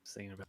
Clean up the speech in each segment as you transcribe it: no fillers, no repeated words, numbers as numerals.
was thinking about.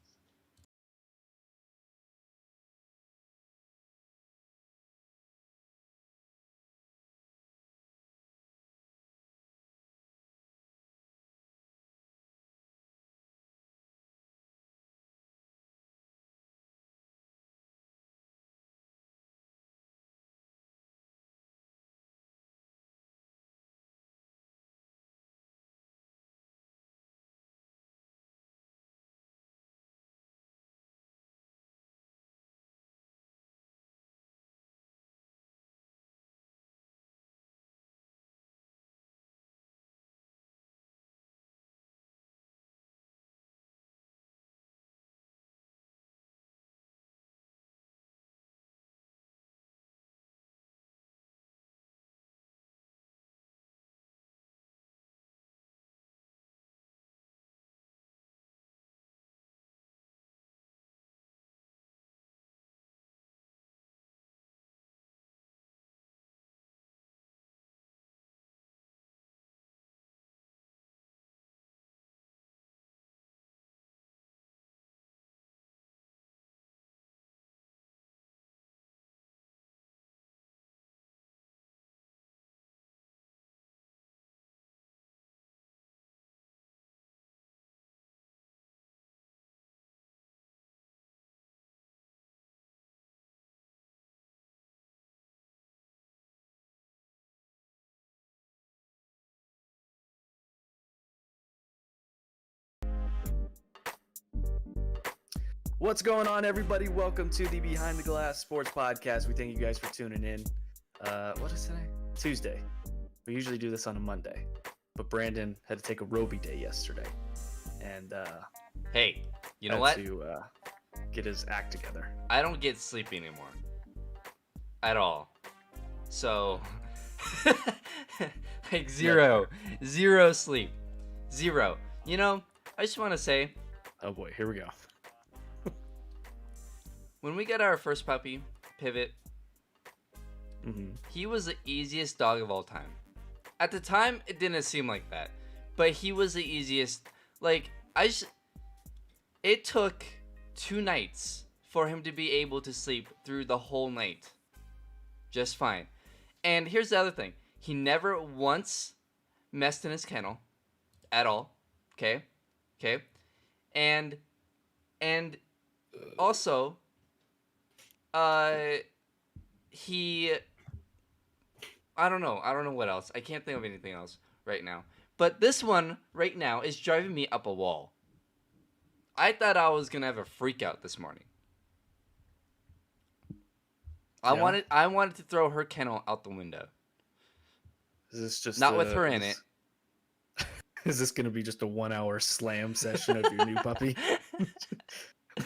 What's going on, everybody? Welcome to the Behind the Glass Sports Podcast. We thank you guys for tuning in. What is today? Tuesday. We usually do this on a Monday, but Brandon had to take a Roby day yesterday, and Hey, you know had what? to get his act together. I don't get sleepy anymore. At all. So, like zero sleep. Zero. You know, I just want to say, Oh boy, here we go. when we got our first puppy, Pivot, he was the easiest dog of all time. At the time, it didn't seem like that, but he was the easiest. Like, it took 2 nights for him to be able to sleep through the whole night. Just fine. And here's the other thing. He never once messed in his kennel at all. Okay? Okay? And also he I don't know what else. I can't think of anything else right now. But this one right now is driving me up a wall. I thought I was going to have a freak out this morning. I wanted to throw her kennel out the window. Is this just Not with her in it. Is this going to be just a 1-hour slam session of your new puppy?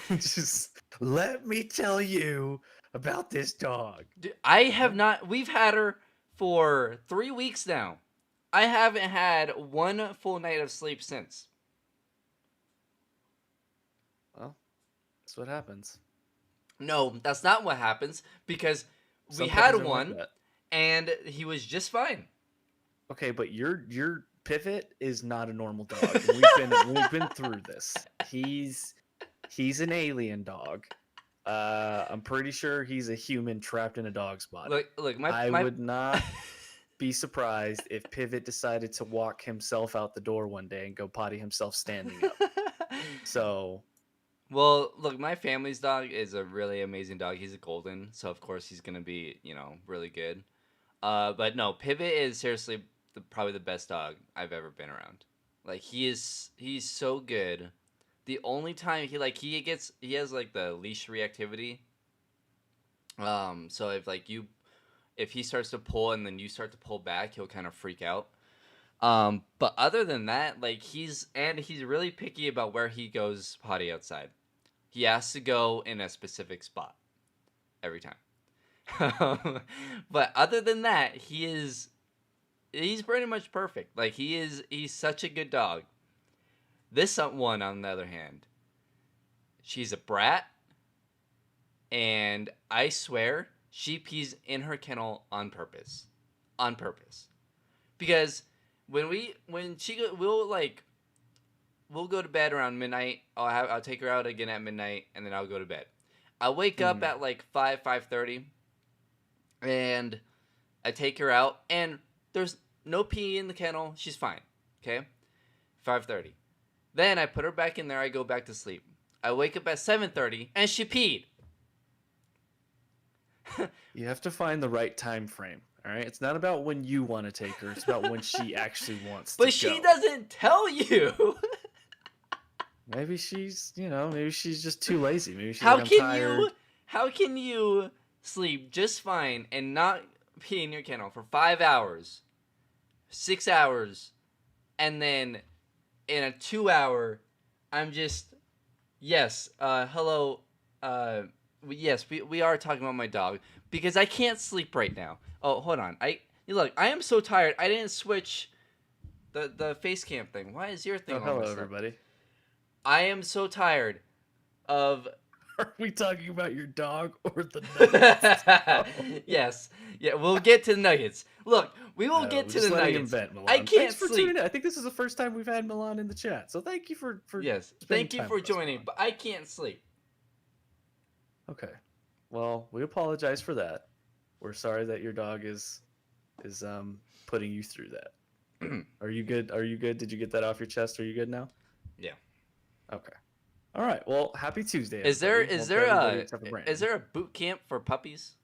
Just let me tell you about this dog. Dude, I have not. We've had her for 3 weeks now. I haven't had one full night of sleep since. Well, that's what happens. No, that's not what happens because we Some had puppies are like one that. and he was just fine. Okay, but your Pivot is not a normal dog. We've been through this. He's an alien dog. I'm pretty sure he's a human trapped in a dog's body. Look, I would not be surprised if Pivot decided to walk himself out the door one day and go potty himself standing up. So, well, look, my family's dog is a really amazing dog. He's a golden, so of course he's gonna be, really good. But no, Pivot is seriously probably the best dog I've ever been around. Like he's so good. The only time he has like the leash reactivity. So if he starts to pull and then you start to pull back, he'll kind of freak out. But other than that, like he's really picky about where he goes potty outside. He has to go in a specific spot every time. But other than that, he's pretty much perfect. Like he's such a good dog. This one, on the other hand, she's a brat, and I swear she pees in her kennel on purpose, because we'll we'll go to bed around midnight. I'll take her out again at midnight, and then I'll go to bed. I'll wake up Mhm. at like 5:30, and I take her out, and there's no pee in the kennel. She's fine. Okay, 5:30. Then I put her back in there. I go back to sleep. I wake up at 7:30, and she peed. You have to find the right time frame. All right, it's not about when you want to take her; it's about when she actually wants to But she go. doesn't tell you. Maybe maybe she's just too lazy. Maybe she's How like, I'm can tired. you? How can you sleep just fine and not pee in your kennel for 5 hours, 6 hours, and then in a 2 hour, I'm just yes. Hello. Yes, we are talking about my dog because I can't sleep right now. Oh, hold on. Look. I am so tired. I didn't switch the face cam thing. Why is your thing Oh, all hello, messed up? everybody. I am so tired of Are we talking about your dog or the Nuggets? yes. Yeah, we'll get to the Nuggets. Look, we will No, get we're to the just letting him Nuggets. vent, I Milan. can't Thanks for sleep. tuning in. I think this is the first time we've had Milan in the chat, so thank you for Yes. spending Thank you time for with us, joining, Milan. but I can't sleep. Okay. Well, we apologize for that. We're sorry that your dog is putting you through that. Are you good? Are you good? Did you get that off your chest? Are you good now? Yeah. Okay. All right. Well, happy Tuesday, Is everybody. there is Hope there everybody a except for Brandon. is there a boot camp for puppies?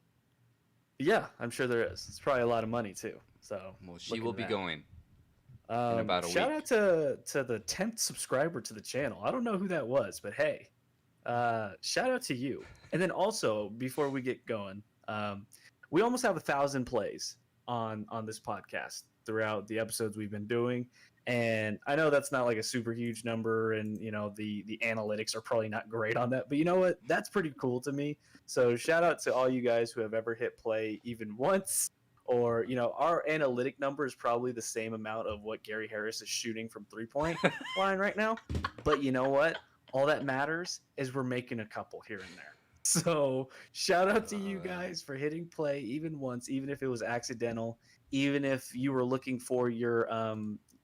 Yeah, I'm sure there is. It's probably a lot of money too. So Well, she look will into be that. going in about a Shout week. out to the 10th subscriber to the channel. I don't know who that was, but hey, shout out to you. And then also, before we get going, we almost have 1,000 plays on this podcast throughout the episodes we've been doing. And I know that's not like a super huge number, and the analytics are probably not great on that. But you know what? That's pretty cool to me. So shout out to all you guys who have ever hit play even once. Or our analytic number is probably the same amount of what Gary Harris is shooting from 3-point line right now. But you know what? All that matters is we're making a couple here and there. So shout out to you guys for hitting play even once, even if it was accidental, even if you were looking for your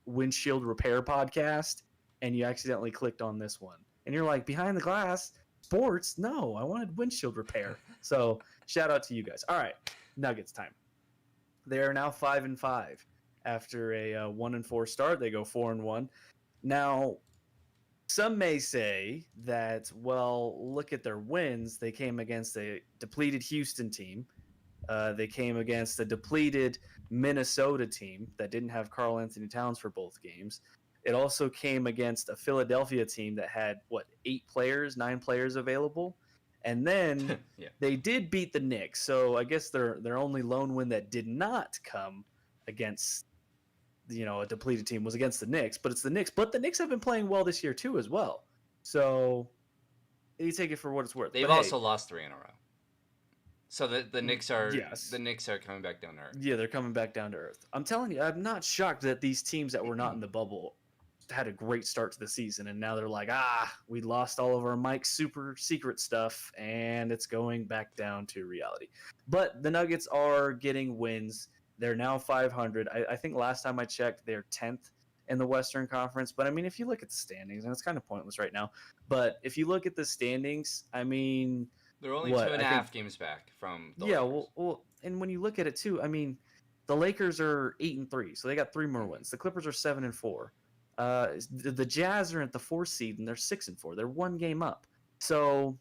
windshield repair podcast and you accidentally clicked on this one. And you're like, Behind the Glass Sports? No, I wanted windshield repair. So shout out to you guys. All right, Nuggets time. They are now 5-5 after a 1-4 start. They go 4-1. Now, some may say that, well, look at their wins. They came against a depleted Houston team. They came against a depleted Minnesota team that didn't have Karl Anthony Towns for both games. It also came against a Philadelphia team that had, 9 players available. And then Yeah. they did beat the Knicks. So I guess their only lone win that did not come against a depleted team was against the Knicks, but it's the Knicks. But the Knicks have been playing well this year too, as well. So you take it for what it's worth. They've but also lost 3 in a row. So the Knicks are yes. the Knicks are coming back down to earth. Yeah, they're coming back down to earth. I'm telling you, I'm not shocked that these teams that were not in the bubble had a great start to the season, and now they're like, we lost all of our Mike's super secret stuff, and it's going back down to reality. But the Nuggets are getting wins. They're now 500. I think last time I checked, they're 10th in the Western Conference. But I mean, if you look at the standings, and it's kind of pointless right now, but if you look at the standings, I mean, they're only 2.5 games back from the Lakers. well, and when you look at it too, I mean, the Lakers are 8-3, so they got 3 more wins. The Clippers are 7-4. The Jazz are at the 4th seed, and they're 6-4. They're 1 game up. So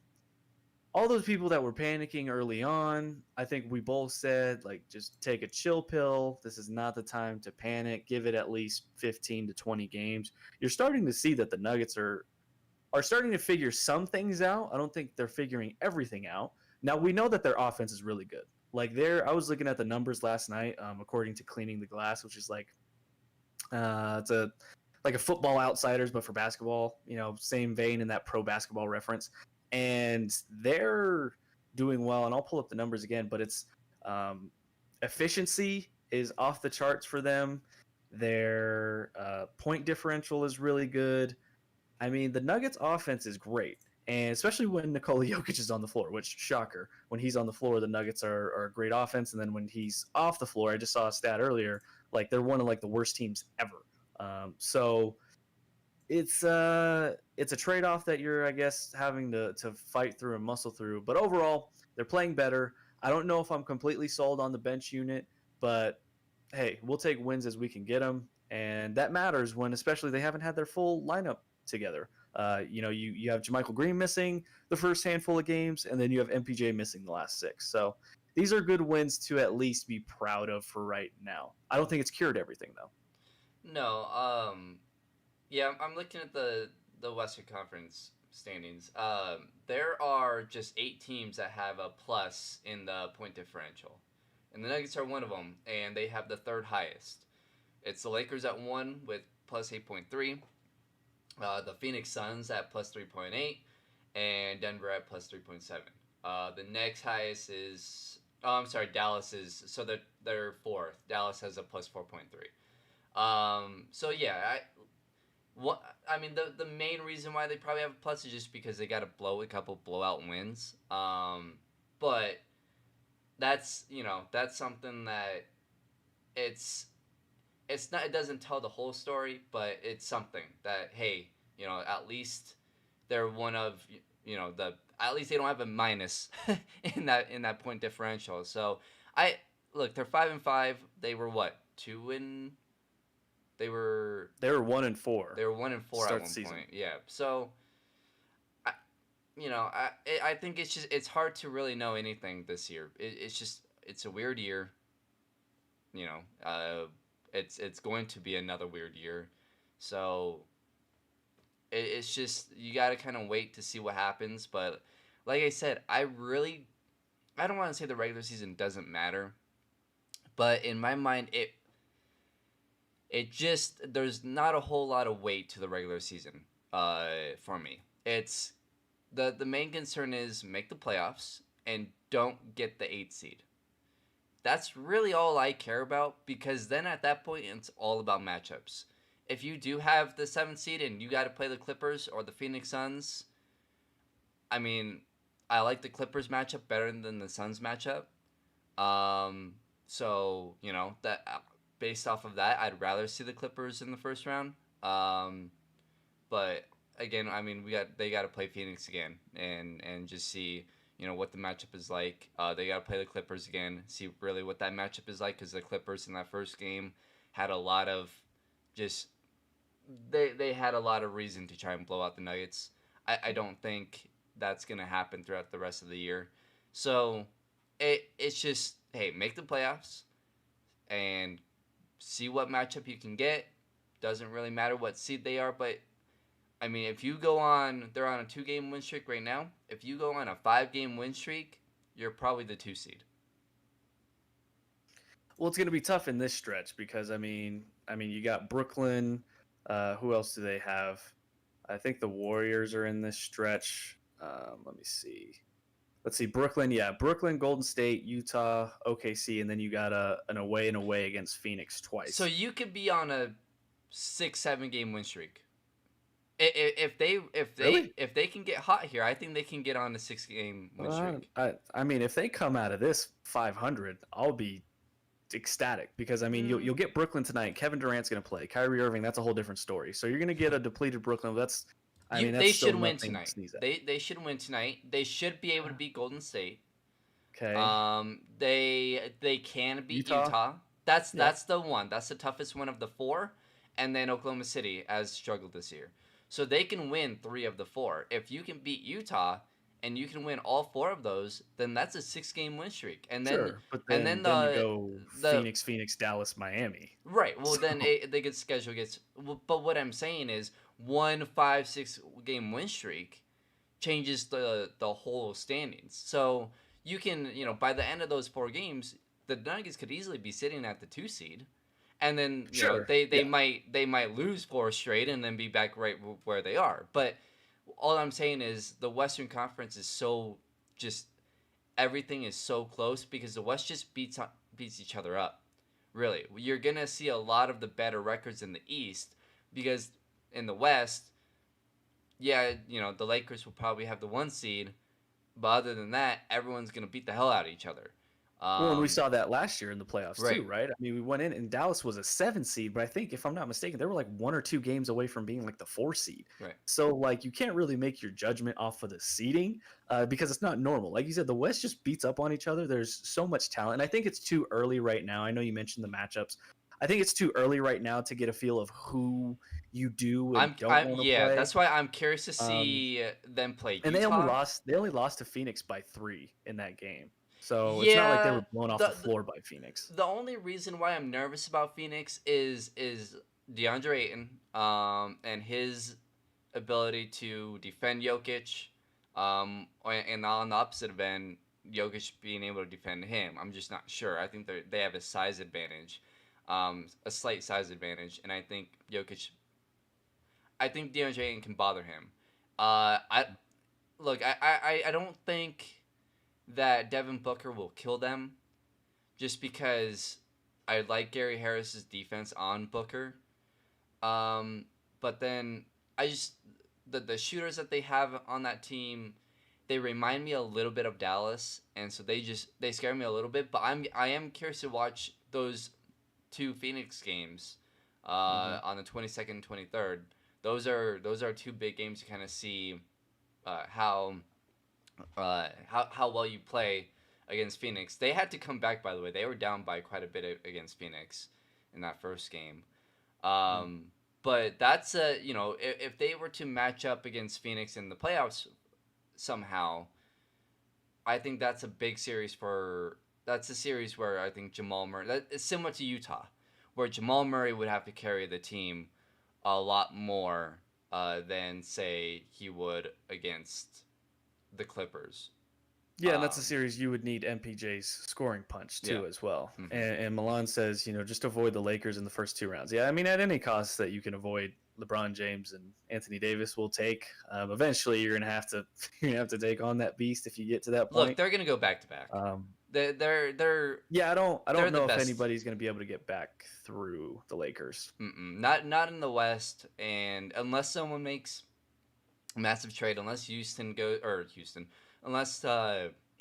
all those people that were panicking early on, I think we both said, just take a chill pill. This is not the time to panic. Give it at least 15 to 20 games. You're starting to see that the Nuggets are starting to figure some things out. I don't think they're figuring everything out. Now, we know that their offense is really good. I was looking at the numbers last night, according to Cleaning the Glass, which is it's a Football Outsiders, but for basketball, same vein in that pro basketball reference. And they're doing well, and I'll pull up the numbers again, but it's efficiency is off the charts for them. Their point differential is really good. I mean, the Nuggets offense is great, and especially when Nikola Jokic is on the floor, which, shocker, when he's on the floor, the Nuggets are a great offense, and then when he's off the floor, I just saw a stat earlier, they're one of the worst teams ever. So it's a trade off that you're, I guess, having to fight through and muscle through. But overall, they're playing better. I don't know if I'm completely sold on the bench unit, but hey, we'll take wins as we can get them, and that matters when, especially, they haven't had their full lineup together. You have Jermichael Green missing the first handful of games, and then you have MPJ missing the last 6. So these are good wins to at least be proud of for right now. I don't think it's cured everything though. No, yeah, I'm looking at the Western Conference standings. There are just 8 teams that have a plus in the point differential, and the Nuggets are one of them, and they have the third highest. It's the Lakers at 1 with plus 8.3, the Phoenix Suns at plus 3.8, and Denver at plus 3.7. The next highest is, oh, I'm sorry, Dallas is, so they're fourth. Dallas has a plus 4.3. So yeah, I mean, the main reason why they probably have a plus is just because they got to blow a couple blowout wins. But that's something that it's it's not, it doesn't tell the whole story, but it's something that, hey, at least they're one of, the at least they don't have a minus in that point differential. So I look, they're 5-5. They were what, 2 and they were They were 1-4. they were 1-4 at one point. Yeah. So I I think it's hard to really know anything this year. It's a weird year. You know, it's going to be another weird year. So it's just you got to kind of wait to see what happens. But like I said, I don't want to say the regular season doesn't matter, but in my mind, it just there's not a whole lot of weight to the regular season. For me, it's the main concern is make the playoffs and don't get the 8th seed. That's really all I care about, because then at that point it's all about matchups. If you do have the 7th seed and you got to play the Clippers or the Phoenix Suns, I mean, I like the Clippers matchup better than the Suns matchup. So that based off of that, I'd rather see the Clippers in the first round. But again, I mean, they got to play Phoenix again and just see what the matchup is like. They got to play the Clippers again, see really what that matchup is like, because the Clippers in that first game had a lot of just they had a lot of reason to try and blow out the Nuggets. I don't think that's gonna happen throughout the rest of the year. So it's just, hey, make the playoffs and see what matchup you can get. Doesn't really matter what seed they are, but I mean, if you go on, they're on a 2-game win streak right now. If you go on a 5-game win streak, you're probably the 2 seed. Well, it's going to be tough in this stretch because you got Brooklyn. Who else do they have? I think the Warriors are in this stretch. Let me see. Let's see, Brooklyn. Yeah, Brooklyn, Golden State, Utah, OKC, and then you got an away against Phoenix twice. So you could be on a 6-7 game win streak. If they can get hot here, I think they can get on a 6-game win streak. I mean, if they come out of this 500, I'll be ecstatic, because you'll get Brooklyn tonight. Kevin Durant's going to play. Kyrie Irving, that's a whole different story. So you're going to get a depleted Brooklyn. They should win tonight. They should win tonight. They should be able to beat Golden State. Okay. They can beat Utah. That's the one. That's the toughest one of the 4, and then Oklahoma City has struggled this year. So they can win 3 of the 4. If you can beat Utah and you can win all 4 of those, then that's a 6-game win streak. And then, sure, but then you go Phoenix, Dallas, Miami. Right. Well, then they get schedule gets. But what I'm saying is, 1 5-6 game win streak changes the whole standings. So you can by the end of those 4 games, the Nuggets could easily be sitting at the 2 seed. And then they might lose 4 straight and then be back right where they are. But all I'm saying is the Western Conference is so just everything is so close, because the West just beats each other up. Really, you're gonna see a lot of the better records in the East, because in the West, the Lakers will probably have the 1 seed, but other than that, everyone's gonna beat the hell out of each other. Well, and we saw that last year in the playoffs too, Right. right? I mean, we went in and Dallas was a 7 seed, but I think if I'm not mistaken, they were like 1 or 2 games away from being like the 4 seed. Right. So like you can't really make your judgment off of the seeding because it's not normal. Like you said, the West just beats up on each other. There's so much talent. And I think it's too early right now. I know you mentioned the matchups. I think it's too early right now to get a feel of who you do and don't want to Yeah, play. that's why I'm curious to Um, see them play and Utah. they only lost to Phoenix by 3 in that game. So it's not like they Yeah, were blown off the the floor by Phoenix. the only reason why I'm nervous about Phoenix is DeAndre Ayton, and his ability to defend Jokic, and on the opposite end, Jokic being able to defend him. I'm just not sure. I think they have a size advantage, a slight size advantage, and I think DeAndre Ayton can bother him. I look, I don't think that Devin Booker will kill them, just because I like Gary Harris's defense on Booker. But then I just the shooters that they have on that team, they remind me a little bit of Dallas, and so they scare me a little bit. But I am curious to watch those two Phoenix games, Mhm. on the 22nd and 23rd. Those are two big games to kind of see, how how well you play against Phoenix. They had to come back, by the way. They were down by quite a bit against Phoenix in that first game. Mm. But that's if they were to match up against Phoenix in the playoffs somehow, I think that's a big series for. That's a series where I think Jamal Murray. That is similar to Utah, where Jamal Murray would have to carry the team a lot more, than say he would against the Clippers. Yeah, and that's a Um, series you would need MPJ's scoring punch yeah. too as well. Hmm. And Milan says, just avoid the Lakers in the first 2 rounds. Yeah, I mean, at any cost that you can avoid LeBron James and Anthony Davis will take. Eventually, you're gonna have to take on that beast if you get to that Look, point. they're gonna go back to back. Um, They're yeah, I they're don't the know if best. anybody's gonna be able to get back through the Lakers. Not in the West, and unless someone makes a massive trade, unless unless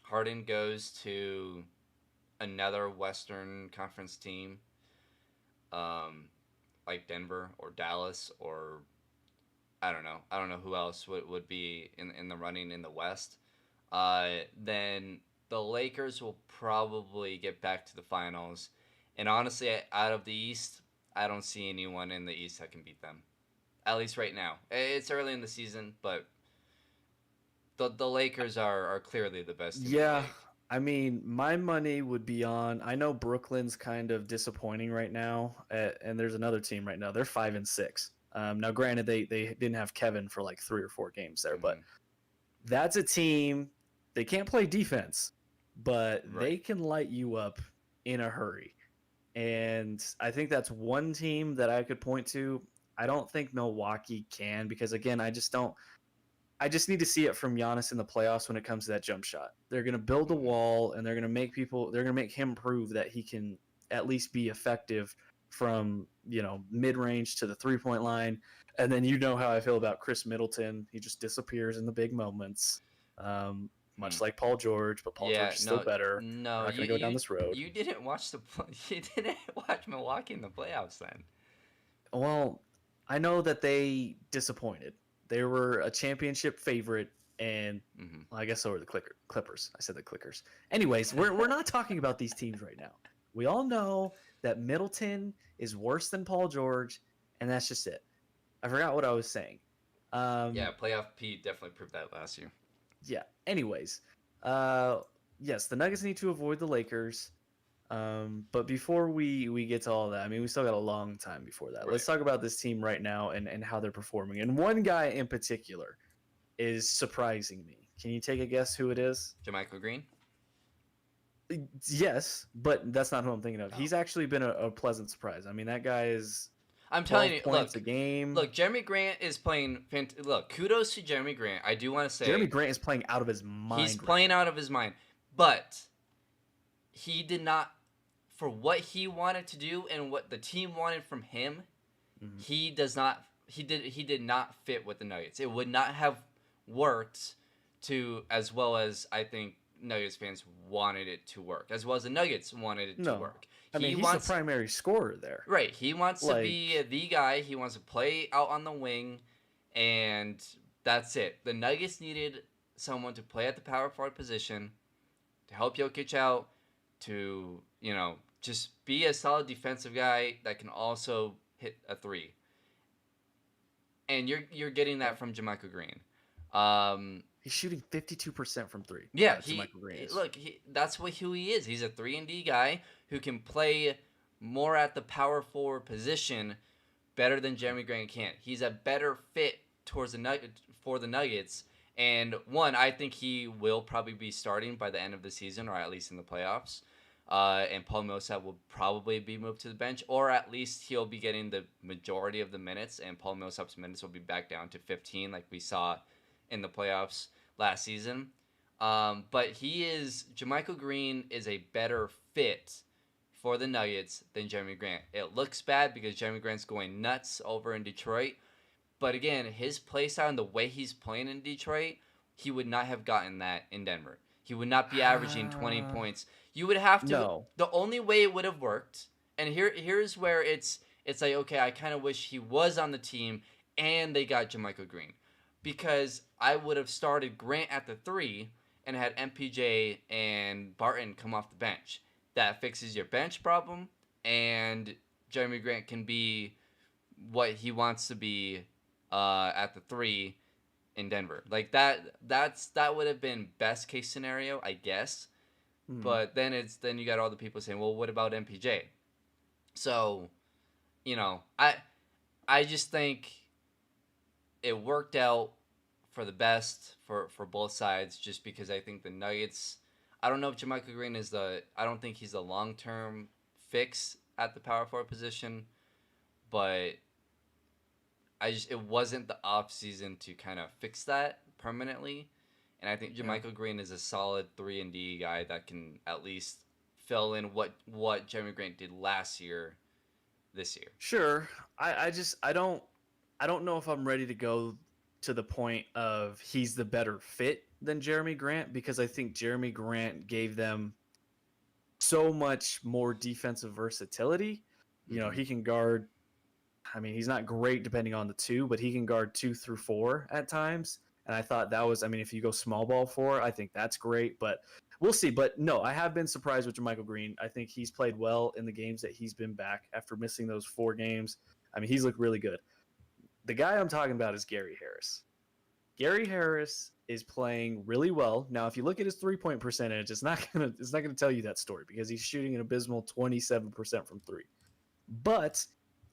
Harden goes to another Western Conference team, um, like Denver or Dallas, or I don't know who else would be in the running in the West. Then the Lakers will probably get back to the finals. And honestly, out of the East, I don't see anyone in the East that can beat them. At least right now. It's early in the season, but the Lakers are clearly the best team in the Yeah, league. I mean, my money would be on. I know Brooklyn's kind of disappointing right now, and there's another team right now. They're 5-6. Now, granted, they didn't have Kevin for like 3 or 4 games there, but Hmm. that's a team. They can't play defense, but Right. they can light you up in a hurry. And I think that's one team that I could point to. I don't think Milwaukee can because again, I just need to see it from Giannis in the playoffs when it comes to that jump shot. They're going to build a Hmm. wall and they're going to make him prove that he can at least be effective from, mid-range to the 3-point line. And then you know how I feel about Chris Middleton. He just disappears in the big moments. Hmm. Much like Paul George, but Paul George Yeah, is still no, better. We're no, not going to go down this road. you didn't watch you didn't watch Milwaukee in the playoffs then. Well, I know that they disappointed. They were a championship favorite, and Hmm. well, I guess so were the Clippers. I said the Clickers. Anyways, we're not talking about these teams right now. We all know that Middleton is worse than Paul George, and that's just it. I forgot what I was saying. Yeah, Um, playoff P definitely proved that last year. yeah. Anyways, uh, yes, the Nuggets need to avoid the Lakers. But before we get to all that, I mean, we still got a long time before that. Let's Right. talk about this team right now and how they're performing. And one guy in particular is surprising me. Can you take a guess who it is? JaMychal Green. Yes, but that's not who I'm thinking of. Oh. He's actually been a pleasant surprise. I mean, that guy is I'm 12 telling you, points a game. look, Jeremy Grant is playing. Look, kudos to Jeremy Grant. I do want to say Jeremy Grant is playing out of his mind. he's playing out of his mind, but he did not, for what he wanted to do and what the team wanted from him. Mhm. He does not. He did not fit with the Nuggets. It would not have worked to as well as I think Nuggets fans wanted it to work, as well as the Nuggets wanted it to No, work. I mean He he's the wants primary scorer there. right. He wants to be Like, the guy. He wants to play out on the wing, and that's it. The Nuggets needed someone to play at the power forward position to help Jokic out, to just be a solid defensive guy that can also hit a three. And you're getting that from JaMychal Green. he's shooting 52% from three. Yeah, JaMychal Green is. look, that's who he is. He's a 3-and-D guy who can play more at the power forward position better than Jeremy Grant can. He's a better fit towards for the Nuggets. And one, I think he will probably be starting by the end of the season, or at least in the playoffs. And Paul Millsap will probably be moved to the bench, or at least he'll be getting the majority of the minutes, and Paul Millsap's minutes will be back down to 15, like we saw in the playoffs last season. But JaMychal Green is a better fit for the Nuggets than Jeremy Grant. It looks bad because Jeremy Grant's going nuts over in Detroit. But again, his play style and the way he's playing in Detroit, he would not have gotten that in Denver. He would not be averaging 20 points. You would have to. No. The only way it would have worked, and here's where it's like, okay, I kind of wish he was on the team and they got JaMychal Green, because I would have started Grant at the 3 and had MPJ and Barton come off the bench. That fixes your bench problem, and Jeremy Grant can be what he wants to be at the 3 in Denver. Like that would have been best case scenario, I guess. But then you got all the people saying, well, what about MPJ? So, I just think it worked out for the best for both sides, just because I think the Nuggets, I don't know if JaMychal Green I don't think he's the long-term fix at the power forward position, but it wasn't the off season to kind of fix that permanently. And I think JaMychal Green is a solid 3-and-D guy that can at least fill in what Jeremy Grant did last year, this year. Sure. I don't know if I'm ready to go to the point of he's the better fit than Jeremy Grant, because I think Jeremy Grant gave them so much more defensive versatility. He can guard. I mean, he's not great depending on the 2, but he can guard 2 through 4 at times. And I thought that was, I mean, if you go small ball 4, I think that's great, but we'll see. But no, I have been surprised with JaMychal Green. I think he's played well in the games that he's been back after missing those 4 games. I mean, he's looked really good. The guy I'm talking about is Gary Harris. Gary Harris is playing really well. Now, if you look at his 3-point percentage, it's not gonna tell you that story, because he's shooting an abysmal 27% from 3. But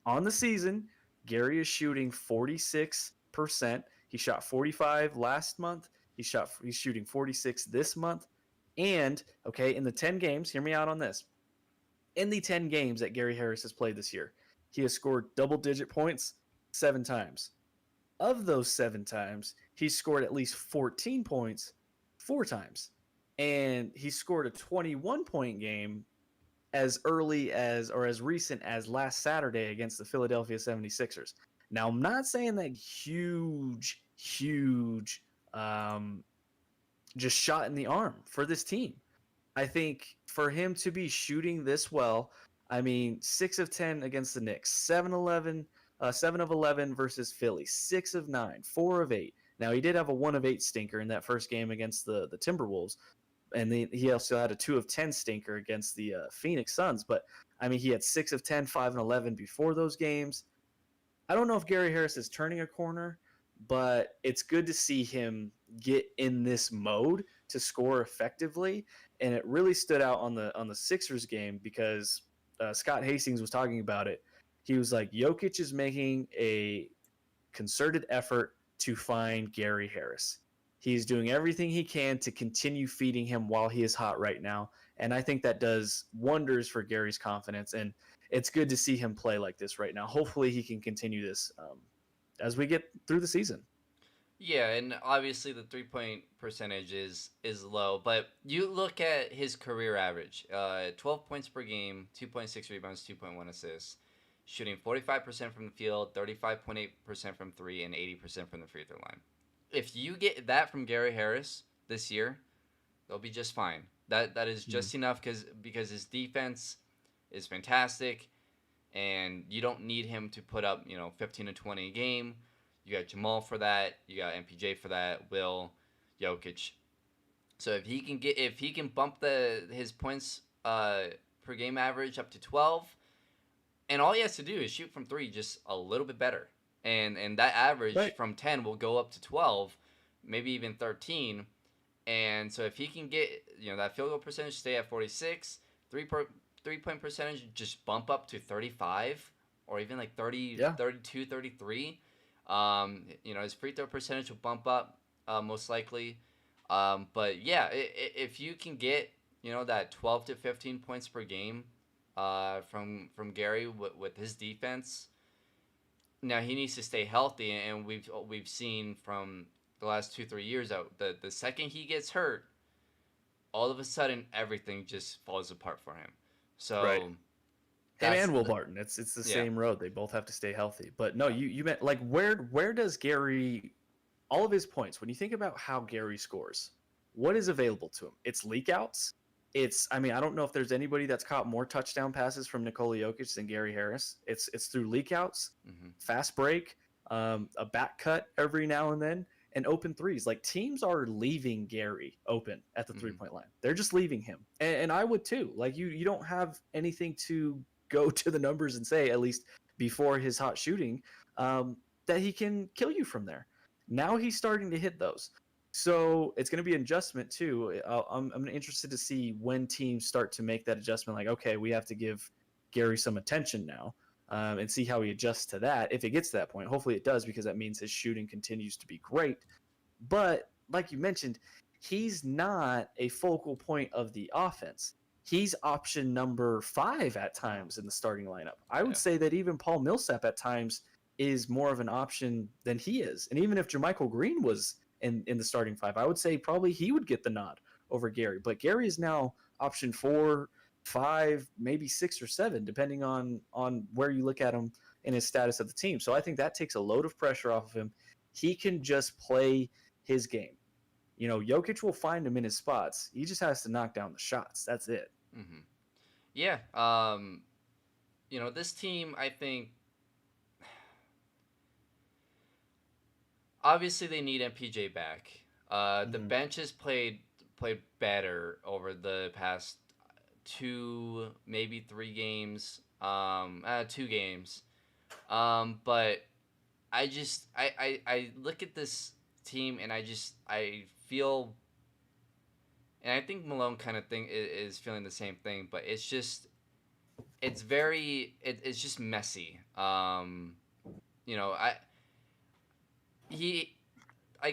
on the season, Gary is shooting 46%. He shot 45 last month. He's shooting 46 this month. And, okay, in the 10 games, hear me out on this. In the 10 games that Gary Harris has played this year, he has scored double-digit points 7 times. Of those 7 times, he's scored at least 14 points 4 times. And he scored a 21-point game as early as, or as recent as, last Saturday against the Philadelphia 76ers. Now, I'm not saying that huge, just shot in the arm for this team. I think for him to be shooting this well, I mean, 6 of 10 against the Knicks, 7 of 11 versus Philly, 6 of 9, 4 of 8. Now, he did have a 1 of 8 stinker in that first game against the Timberwolves, and he also had a 2 of 10 stinker against the Phoenix Suns. But, I mean, he had 6 of 10, 5 and 11 before those games. I don't know if Gary Harris is turning a corner, but it's good to see him get in this mode to score effectively. And it really stood out on the Sixers game, because Scott Hastings was talking about it. He was like, Jokic is making a concerted effort to find Gary Harris. He's doing everything he can to continue feeding him while he is hot right now. And I think that does wonders for Gary's confidence. And it's good to see him play like this right now. Hopefully he can continue this as we get through the season. Yeah, and obviously the 3-point percentage is low, but you look at his career average, 12 points per game, 2.6 rebounds, 2.1 assists, shooting 45% from the field, 35.8% from 3, and 80% from the free throw line. If you get that from Gary Harris this year, They'll be just fine. That is Mm. just enough because his defense is fantastic, and you don't need him to put up 15 to 20 a game. You got Jamal for that. You got MPJ for that. Will, Jokic. So if he can bump his points per game average up to 12, and all he has to do is shoot from three just a little bit better, and that average Right. from 10 will go up to 12, maybe even 13. And so if he can get that field goal percentage stay at 46, 3 point percentage just bump up to 35, or even like 30, Yeah. 32, 33. His free throw percentage will bump up most likely. But yeah, if you can get that 12 to 15 points per game from Gary with his defense. Now he needs to stay healthy, and we've seen from the last 2-3 years that the second he gets hurt, all of a sudden everything just falls apart for him. Right. So Him that's and Will Barton. It's the yeah. same road. They both have to stay healthy. But no, you meant like where does Gary all of his points, when you think about how Gary scores, what is available to him? It's leak outs. I mean, I don't know if there's anybody that's caught more touchdown passes from Nikola Jokic than Gary Harris. It's through leak outs, Mm-hmm. fast break, a back cut every now and then, and open threes. Like teams are leaving Gary open at the 3-point line. They're just leaving him. And I would too. Like you don't have anything to go to the numbers and say, at least before his hot shooting, that he can kill you from there. Now he's starting to hit those. So it's going to be an adjustment too. I'm interested to see when teams start to make that adjustment. Like, okay, we have to give Gary some attention now, and see how he adjusts to that. If it gets to that point, hopefully it does, because that means his shooting continues to be great. But like you mentioned, he's not a focal point of the offense. He's option number 5 at times in the starting lineup. I would say that even Paul Millsap at times is more of an option than he is. And even if JaMychal Green was in the starting 5, I would say probably he would get the nod over Gary. But Gary is now option 4, 5, maybe 6 or 7, depending on where you look at him in his status of the team. So I think that takes a load of pressure off of him. He can just play his game. Jokic will find him in his spots. He just has to knock down the shots. That's it. Mm-hmm. Yeah. This team, I think, obviously they need MPJ back. The bench has played better over the past 2, maybe 3 games. 2 games. But I look at this team, and I feel, and I think Malone kind of is feeling the same thing, but it's just it's just messy. I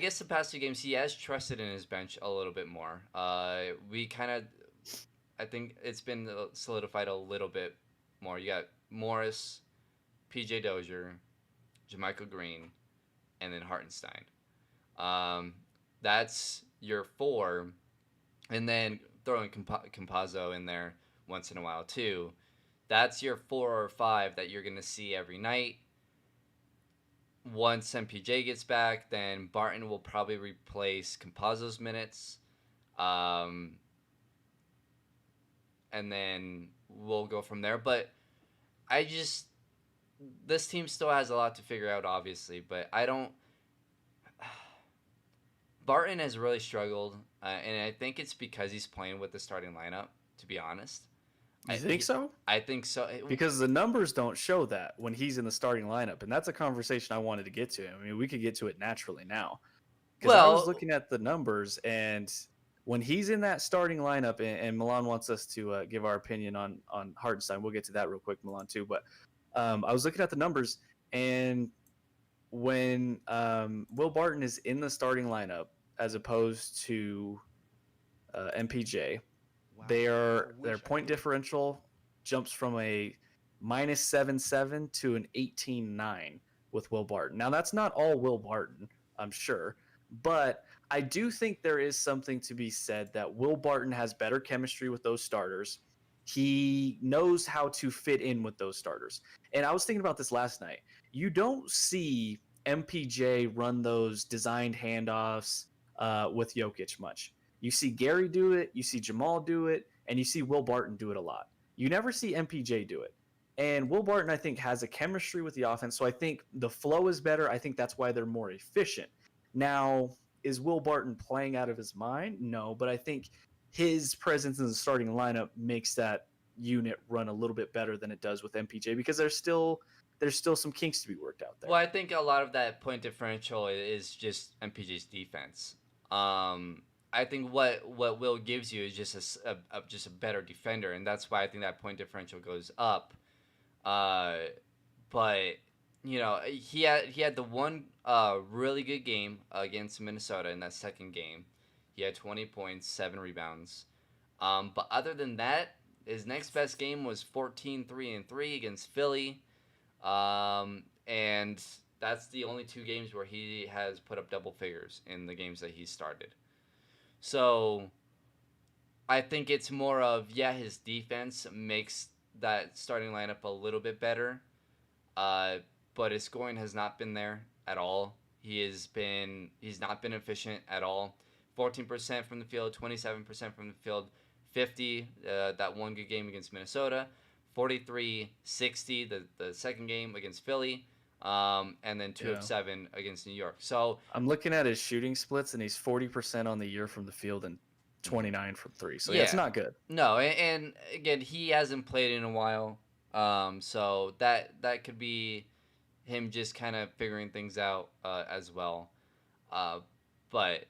guess the past 2 games he has trusted in his bench a little bit more. I think it's been solidified a little bit more. You got Morris, PJ Dozier, JaMychal Green, and then Hartenstein. That's your 4, and then throwing Campazzo in there once in a while too. That's your 4 or 5 that you're gonna see every night. Once MPJ gets back, then Barton will probably replace Campazzo's minutes, and then we'll go from there. But this team still has a lot to figure out, obviously, but I don't. Barton has really struggled, and I think it's because he's playing with the starting lineup, to be honest. You think so? I think so. Because the numbers don't show that when he's in the starting lineup, and that's a conversation I wanted to get to. I mean, we could get to it naturally now. Because I was looking at the numbers, and when he's in that starting lineup, and Milan wants us to give our opinion on Hartenstein. We'll get to that real quick, Milan, too. But I was looking at the numbers, and when Will Barton is in the starting lineup as opposed to MPJ, their point differential jumps from a -7.7 to an 18.9 with Will Barton. Now, that's not all Will Barton, I'm sure, but I do think there is something to be said that Will Barton has better chemistry with those starters. He knows how to fit in with those starters. And I was thinking about this last night. You don't see MPJ run those designed handoffs with Jokic much. You see Gary do it, you see Jamal do it, and you see Will Barton do it a lot. You never see MPJ do it. And Will Barton, I think, has a chemistry with the offense. So I think the flow is better. I think that's why they're more efficient. Now, is Will Barton playing out of his mind? No, but I think his presence in the starting lineup makes that unit run a little bit better than it does with MPJ because there's still some kinks to be worked out there. Well, I think a lot of that point differential is just MPJ's defense. I think what Will gives you is just just a better defender, and that's why I think that point differential goes up. But he had the one really good game against Minnesota in that second game. He had 20 points, 7 rebounds. But other than that, his next best game was 14-3-3 against Philly. And that's the only 2 games where he has put up double figures in the games that he started. So I think it's more of, his defense makes that starting lineup a little bit better. But his scoring has not been there at all. He's not been efficient at all. 14% from the field, 27% from the field, 50 that one good game against Minnesota, 43-60 the second game against Philly, and then 2 of 7 against New York. So I'm looking at his shooting splits, and he's 40% on the year from the field and 29 from 3. So it's not good. No, and again, he hasn't played in a while, so that could be him just kind of figuring things out as well. But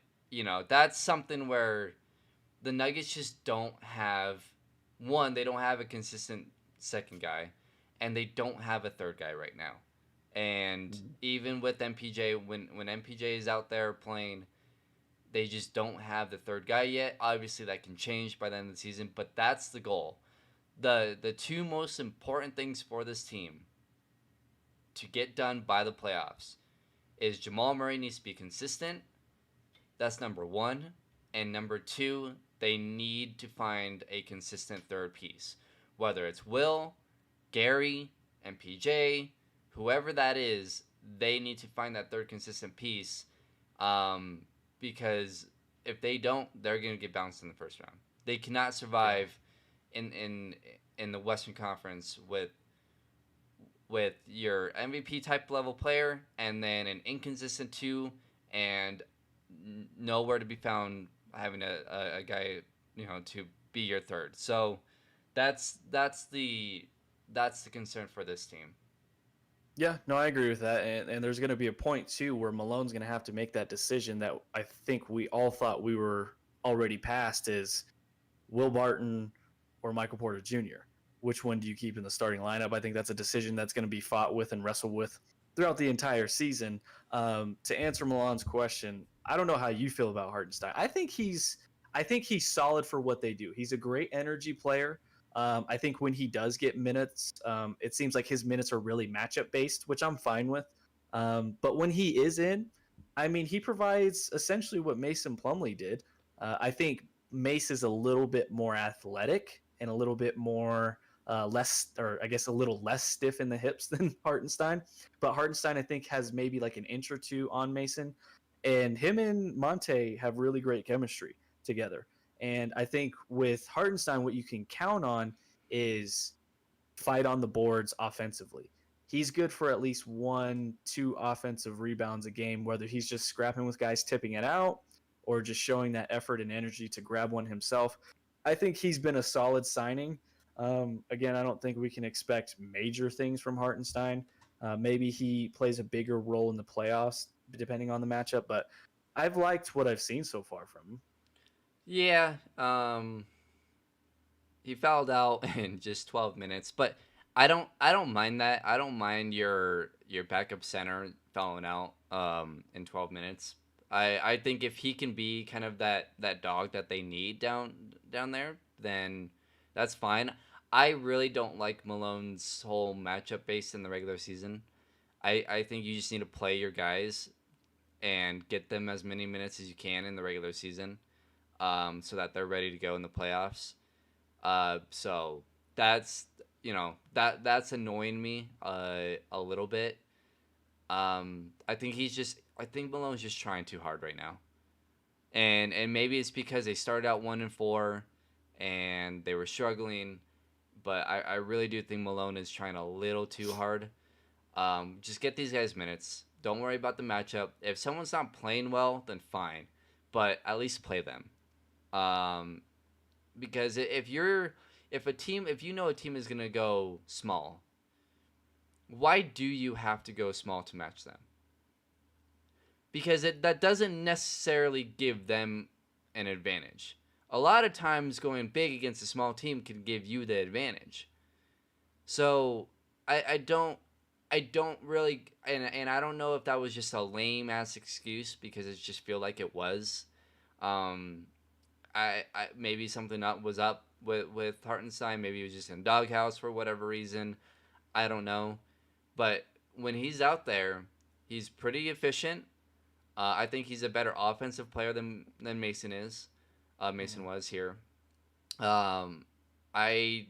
that's something where the Nuggets just don't have they don't have a consistent second guy, and they don't have a third guy right now. And even with MPJ, when MPJ is out there playing, they just don't have the third guy yet. Obviously, that can change by the end of the season, but that's the goal. The 2 most important things for this team to get done by the playoffs is Jamal Murray needs to be consistent. That's number 1. And number 2, they need to find a consistent third piece. Whether it's Will, Gary, MPJ, whoever that is, they need to find that third consistent piece. Because if they don't, they're going to get bounced in the first round. They cannot survive in the Western Conference with your MVP type level player and then an inconsistent 2 and nowhere to be found having a guy to be your third. So that's the concern for this team. Yeah, no, I agree with that. And there's going to be a point, too, where Malone's going to have to make that decision that I think we all thought we were already past is Will Barton or Michael Porter Jr. Which one do you keep in the starting lineup? I think that's a decision that's going to be fought with and wrestled with throughout the entire season. To answer Milan's question, I don't know how you feel about Hartenstein. I think he's solid for what they do. He's a great energy player. I think when he does get minutes, it seems like his minutes are really matchup based, which I'm fine with. But when he is in, I mean, he provides essentially what Mason Plumlee did. I think Mace is a little bit more athletic and a little bit more a little less stiff in the hips than Hartenstein. But Hartenstein, I think, has maybe like an inch or 2 on Mason. And him and Monte have really great chemistry together. And I think with Hartenstein, what you can count on is fight on the boards offensively. He's good for at least 1-2 offensive rebounds a game, whether he's just scrapping with guys tipping it out or just showing that effort and energy to grab one himself. I think he's been a solid signing. Again, I don't think we can expect major things from Hartenstein. Maybe he plays a bigger role in the playoffs, depending on the matchup. But I've liked what I've seen so far from him. Yeah, he fouled out in just 12 minutes, but I don't mind that. I don't mind your backup center fouling out in 12 minutes. I think if he can be kind of that dog that they need down there, then that's fine. I really don't like Malone's whole matchup based in the regular season. I think you just need to play your guys and get them as many minutes as you can in the regular season, so that they're ready to go in the playoffs. So that's that's annoying me a little bit. I think Malone's just trying too hard right now, and maybe it's because they started out 1-4 and they were struggling, but I really do think Malone is trying a little too hard. Just get these guys minutes. Don't worry about the matchup. If someone's not playing well, then fine, but at least play them. Um, because if you know a team is gonna go small, why do you have to go small to match them? Because that doesn't necessarily give them an advantage. A lot of times going big against a small team can give you the advantage. So I don't really, and I don't know if that was just a lame ass excuse because it just feel like it was. Um, I maybe something up was up with Hartenstein. Maybe he was just in doghouse for whatever reason. I don't know, but when he's out there, he's pretty efficient. I think he's a better offensive player than Mason is. Mason Mhm. was here. Um, I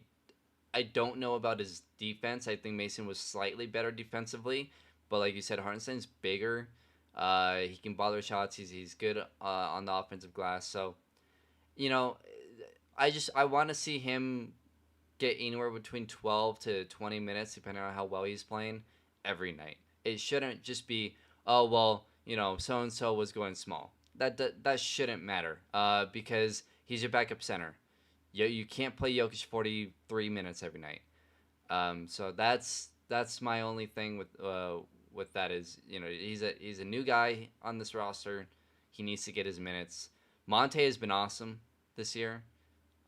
I don't know about his defense. I think Mason was slightly better defensively, but like you said, Hartenstein's bigger. He can bother shots. He's good on the offensive glass. So you know, I want to see him get anywhere between 12 to 20 minutes, depending on how well he's playing, every night. It shouldn't just be, oh well, so and so was going small. That shouldn't matter. Because he's your backup center. You can't play Jokic 43 minutes every night. So that's my only thing with that is he's a new guy on this roster. He needs to get his minutes. Monte has been awesome this year.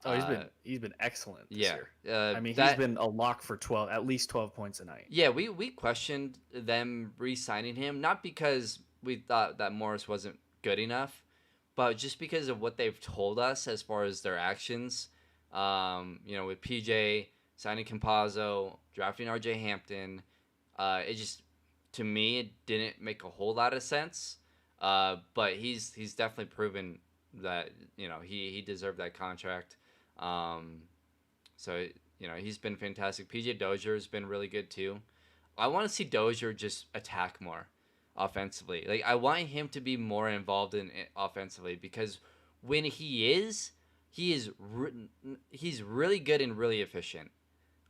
Oh, Uh, he's been excellent this yeah, year. I mean, he's that been a lock for 12, at least 12 points a night. yeah, we questioned them re-signing him, not because we thought that Morris wasn't good enough, but just because of what they've told us as far as their actions. With PJ signing Campazzo, drafting RJ Hampton, it just to me it didn't make a whole lot of sense. But he's definitely proven that he deserved that contract. Um, so he's been fantastic. PJ Dozier has been really good too. I want to see Dozier just attack more offensively. Like I want him to be more involved in it offensively because when he is he's really good and really efficient.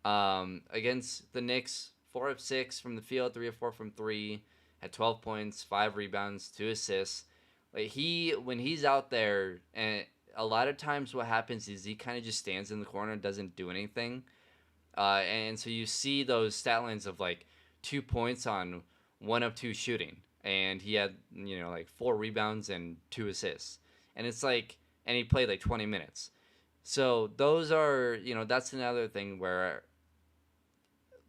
Against the Knicks, 4 of 6 from the field, 3 of 4 from three, had 12 points, 5 rebounds, 2 assists. Like when he's out there, and a lot of times what happens is he kind of just stands in the corner and doesn't do anything. And so you see those stat lines of like 2 points on 1 of 2 shooting, and he had like 4 rebounds and 2 assists, and it's like, and he played like 20 minutes. So those are that's another thing where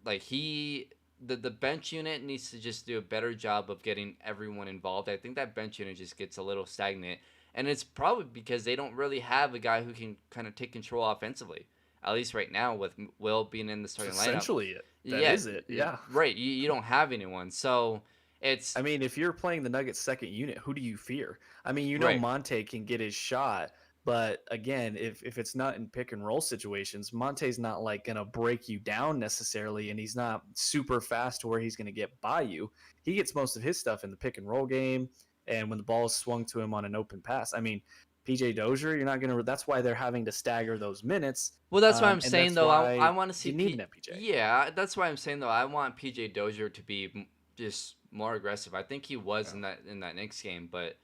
like the bench unit needs to just do a better job of getting everyone involved. I think that bench unit just gets a little stagnant, and it's probably because they don't really have a guy who can kind of take control offensively. At least right now, with Will being in the It's starting lineup. essentially it. That Yeah, is it. Yeah. right. You don't have anyone, so it's I mean, if you're playing the Nuggets' second unit, who do you fear? I mean, right. Monte can get his shot, but again, if it's not in pick and roll situations, Monte's not like gonna break you down necessarily, and he's not super fast to where he's gonna get by you. He gets most of his stuff in the pick and roll game, and when the ball is swung to him on an open pass. I mean, PJ Dozier, you're not gonna. That's why they're having to stagger those minutes, Well, that's why I'm and saying that's though. I why want to see you need an MPJ. Yeah, that's why I'm saying though. I want PJ Dozier to be just more aggressive. I think he was Yeah. in that Knicks game, but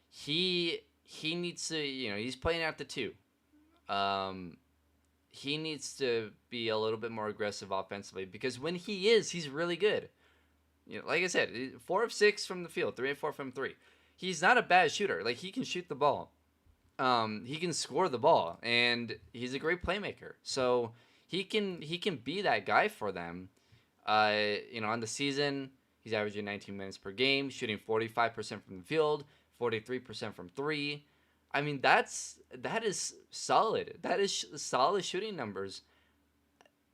he needs to. He's playing at the two. Um, he needs to be a little bit more aggressive offensively because when he's really good. Like I said, 4 of 6 from the field, 3 of 4 from three. He's not a bad shooter. Like he can shoot the ball. He can score the ball, and he's a great playmaker. So he can be that guy for them. On the season, he's averaging 19 minutes per game, shooting 45% from the field, 43% from three. I mean, that is solid. That is solid shooting numbers.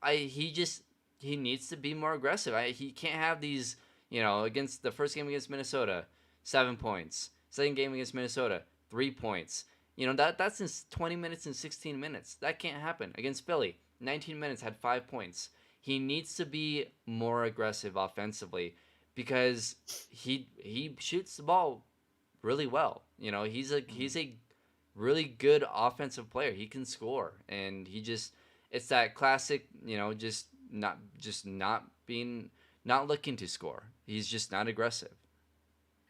He needs to be more aggressive. He can't have these. Against the first game against Minnesota, 7 points. Second game against Minnesota, 3 points. That's in 20 minutes and 16 minutes. That can't happen. Against Philly, 19 minutes, had 5 points. He needs to be more aggressive offensively because he shoots the ball really well. You know, he's a really good offensive player. He can score, and it's that classic, you know, just not being not looking to score. He's just not aggressive.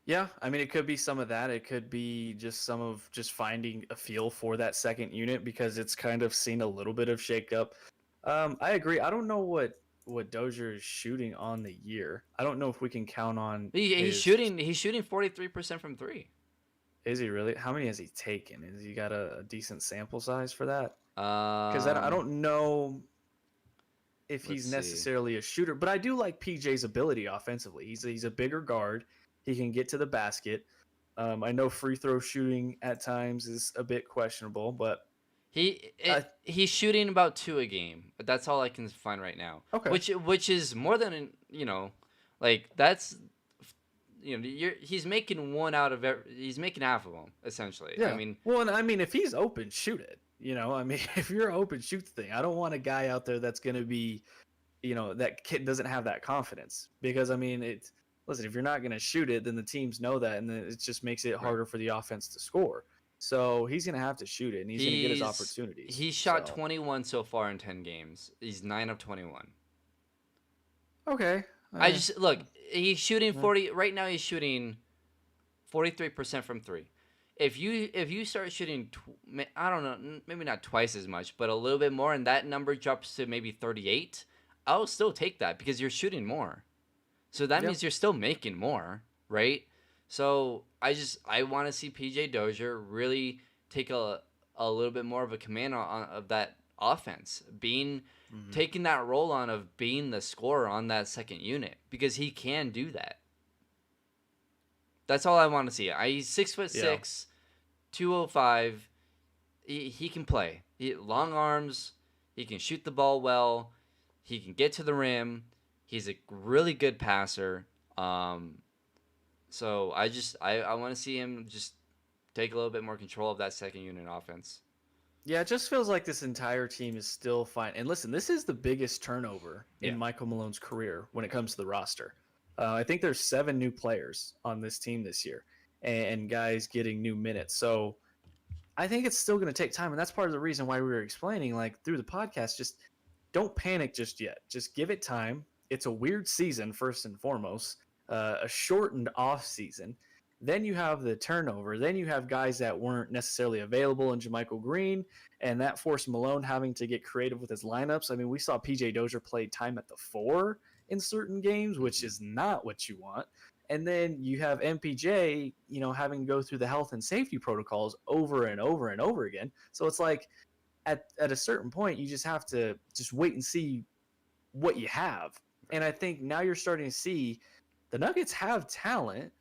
Yeah, I mean, it could be some of that. It could be just some of just finding a feel for that second unit because it's kind of seen a little bit of shakeup. I agree. I don't know what Dozier is shooting on the year. I don't know if we can count on He's his. shooting 43% from three. Is he really? How many has he taken? Has he got a decent sample size for that? Because I Um, don't know if let's he's see. necessarily a shooter, but I do like PJ's ability offensively. He's a bigger guard. He can get to the basket. I know free throw shooting at times is a bit questionable, but I He's shooting about two a game. That's all I can find right now. okay. Which is more than like that's he's making one out of he's making half of them essentially. I Yeah. mean, Well, and I mean, if he's open, shoot it. I mean, if you're open, shoot the thing. I don't want a guy out there that's going to be, that kid doesn't have that confidence because I mean, it's listen. If you're not going to shoot it, then the teams know that, and then it just makes it right. harder for the offense to score. So he's going to have to shoot it, and he's going to get his opportunities. He's shot So 21 so far in 10 games. He's 9 of 21. okay, I just look, he's shooting uh, 40 right now. He's shooting 43% from three. If you start shooting, I don't know, maybe not twice as much, but a little bit more, and that number drops to maybe 38, I'll still take that because you're shooting more. So that yeah, means you're still making more, right? So I want to see PJ Dozier really take a little bit more of a command of that offense, hmm taking that role on of being the scorer on that second unit because he can do that. That's all I want to see. He's six foot yeah. six, 205. He can play. Long arms. He can shoot the ball well. He can get to the rim. He's a really good passer. Um, so I want to see him just take a little bit more control of that second unit offense. Yeah, it just feels like this entire team is still fine. And listen, this is the biggest turnover in Yeah. Michael Malone's career when it comes to the roster. I think there's 7 new players on this team this year, and guys getting new minutes. So I think it's still going to take time, and that's part of the reason why we were explaining, like through the podcast, just don't panic just yet. Just give it time. It's a weird season, first and foremost, a shortened off season. Then you have the turnover. Then you have guys that weren't necessarily available in JaMychal Green, and that forced Malone having to get creative with his lineups. I mean, we saw PJ Dozier play time at the 4 in certain games, which is not what you want. And then you have MPJ, having to go through the health and safety protocols over and over and over again. So it's like at a certain point, you just have to just wait and see what you have. And I think now you're starting to see the Nuggets have talent,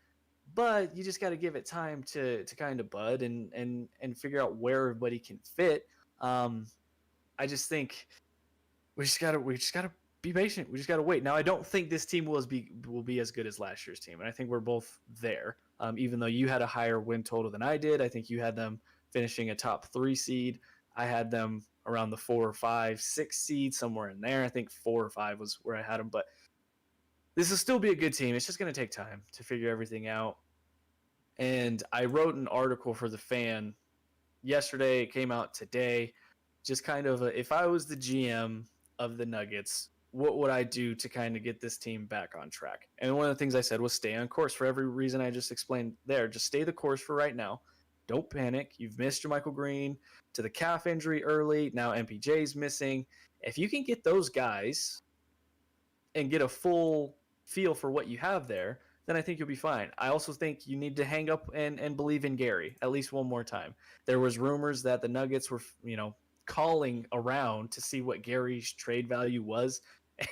but you just got to give it time to kind of bud and figure out where everybody can fit. Um, I just think we just gotta be patient. We just gotta wait. Now I don't think this team will be as good as last year's team, and I think we're both there. Even though you had a higher win total than I did, I think you had them finishing a top 3 seed. I had them around the 4 or 5, 6 seed, somewhere in there. I think 4 or 5 was where I had them, but this will still be a good team. It's just going to take time to figure everything out. And I wrote an article for the Fan yesterday. It came out today. Just kind of if I was the GM of the Nuggets, what would I do to kind of get this team back on track? And one of the things I said was stay on course for every reason I just explained there. Just stay the course for right now. Don't panic. You've missed your Michael Green to the calf injury early. Now MPJ's missing. If you can get those guys and get a full feel for what you have there, then I think you'll be fine. I also think you need to hang up and believe in Gary at least one more time. There was rumors that the Nuggets were, calling around to see what Gary's trade value was,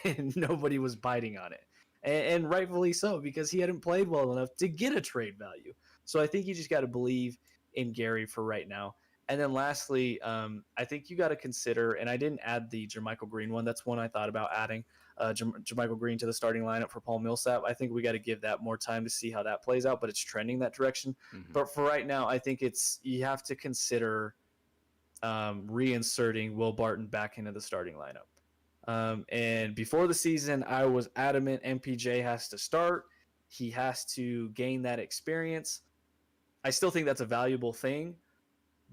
and nobody was biting on it. And rightfully so, because he hadn't played well enough to get a trade value. So I think you just got to believe in Gary for right now. And then lastly, I think you got to consider, and I didn't add the JaMychal Green one. That's one I thought about adding. JaMychal Green to the starting lineup for Paul Millsap. I think we got to give that more time to see how that plays out, but it's trending that direction. Mm-hmm. But for right now, I think you have to consider reinserting Will Barton back into the starting lineup. And before the season, I was adamant MPJ has to start. He has to gain that experience. I still think that's a valuable thing.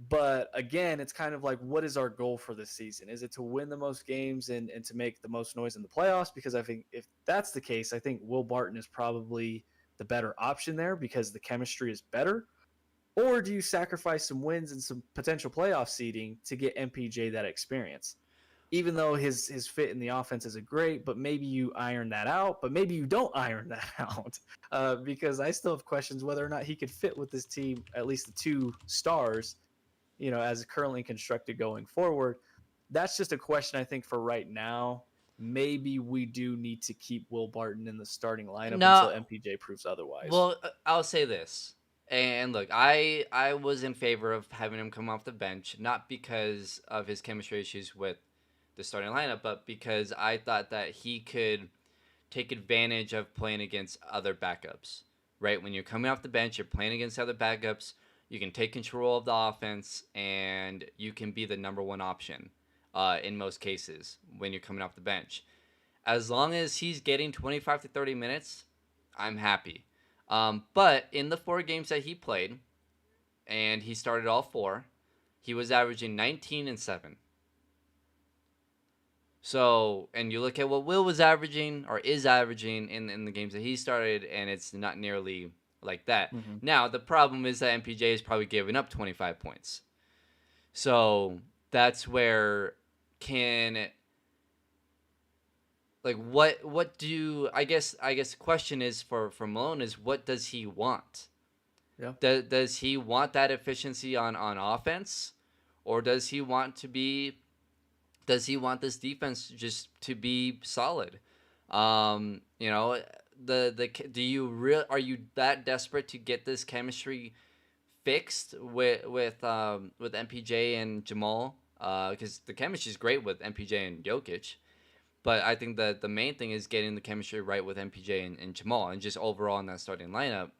But again, it's kind of like, what is our goal for this season? Is it to win the most games and to make the most noise in the playoffs? Because I think if that's the case, I think Will Barton is probably the better option there because the chemistry is better. Or do you sacrifice some wins and some potential playoff seeding to get MPJ that experience? Even though his fit in the offense isn't great, but maybe you iron that out, but maybe you don't iron that out because I still have questions whether or not he could fit with this team, at least the two stars, as currently constructed going forward. That's just a question I think for right now. Maybe we do need to keep Will Barton in the starting lineup until No, MPJ proves otherwise. well, I'll say this. And look, I was in favor of having him come off the bench, not because of his chemistry issues with the starting lineup, but because I thought that he could take advantage of playing against other backups. Right? When you're coming off the bench, you're playing against other backups, you can take control of the offense and you can be the number one option in most cases when you're coming off the bench. As long as he's getting 25 to 30 minutes, I'm happy. But in the 4 games that he played, and he started all 4, he was averaging 19 and 7. So, and you look at what Will was averaging or is averaging in the games that he started, and it's not nearly like that. Mm-hmm. Now, the problem is that MPJ is probably giving up 25 points. So, that's where can like what do I guess the question is for Malone is what does he want? Yeah. Does he want that efficiency on offense, or does he want this defense just to be solid? You know, do you are you that desperate to get this chemistry fixed with MPJ and Jamal? Because the chemistry is great with MPJ and Jokic. But I think that the main thing is getting the chemistry right with MPJ and Jamal, and just overall in that starting lineup.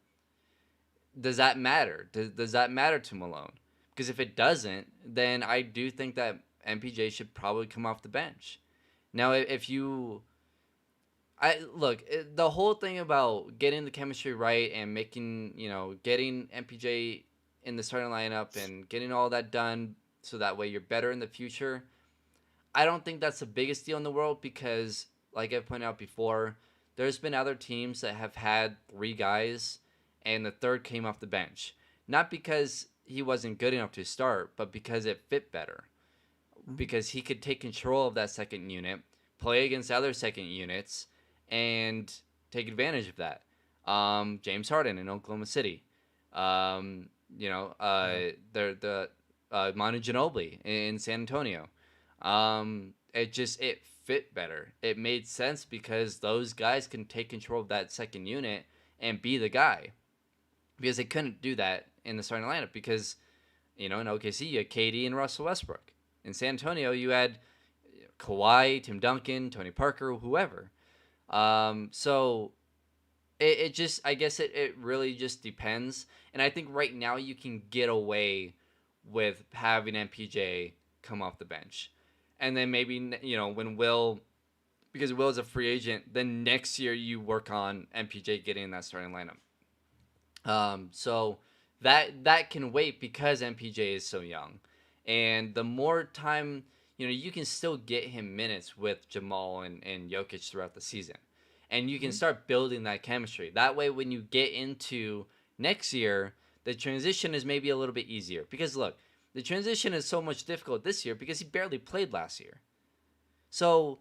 Does that matter? Does that matter to Malone? Because if it doesn't, then I do think that MPJ should probably come off the bench. Now, if you, the whole thing about getting the chemistry right and getting MPJ in the starting lineup and getting all that done so that way you're better in the future. I don't think that's the biggest deal in the world because, like I've pointed out before, there's been other teams that have had 3 guys and the third came off the bench. Not because he wasn't good enough to start, but because it fit better. Mm-hmm. Because he could take control of that second unit, play against other second units, and take advantage of that. James Harden in Oklahoma City. The Manu Ginobili in San Antonio. It fit better. It made sense because those guys can take control of that second unit and be the guy. Because they couldn't do that in the starting lineup because, in OKC you had KD and Russell Westbrook. In San Antonio you had Kawhi, Tim Duncan, Tony Parker, whoever. So I guess it really just depends. And I think right now you can get away with having MPJ come off the bench. And then maybe, when because Will's a free agent, then next year you work on MPJ getting in that starting lineup. So that can wait because MPJ is so young. And the more time, you can still get him minutes with Jamal and Jokic throughout the season. And you can start building that chemistry. That way, when you get into next year, the transition is maybe a little bit easier. Because, look, the transition is so much difficult this year because he barely played last year. So,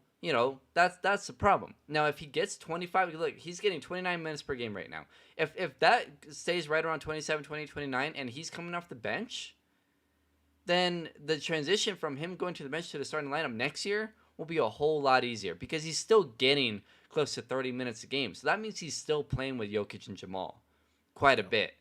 that's the problem. Now, if he gets 25, look, he's getting 29 minutes per game right now. If that stays right around 27, 20, 29, and he's coming off the bench, then the transition from him going to the bench to the starting lineup next year will be a whole lot easier because he's still getting close to 30 minutes a game. So that means he's still playing with Jokic and Jamal quite a bit.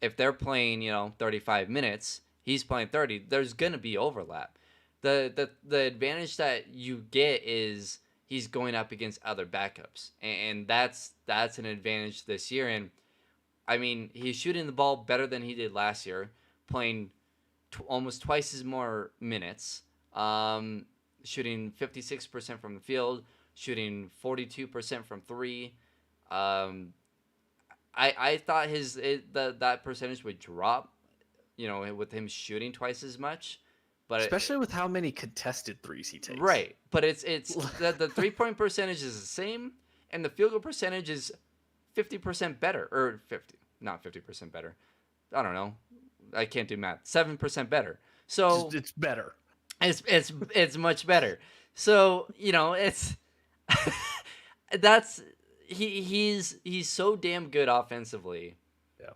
If they're playing, 35 minutes, he's playing 30, there's going to be overlap. The advantage that you get is he's going up against other backups. And that's an advantage this year. And, I mean, he's shooting the ball better than he did last year, playing almost twice as more minutes, shooting 56% from the field, shooting 42% from 3. I thought that percentage would drop, with him shooting twice as much, but Especially with how many contested threes he takes. right, but it's the 3-point percentage is the same, and the field goal percentage is 50% better, or 50, not 50% better. I don't know. I can't do math. 7% better. Just So it's better. it's much better. So it's that's he's so damn good offensively Yeah.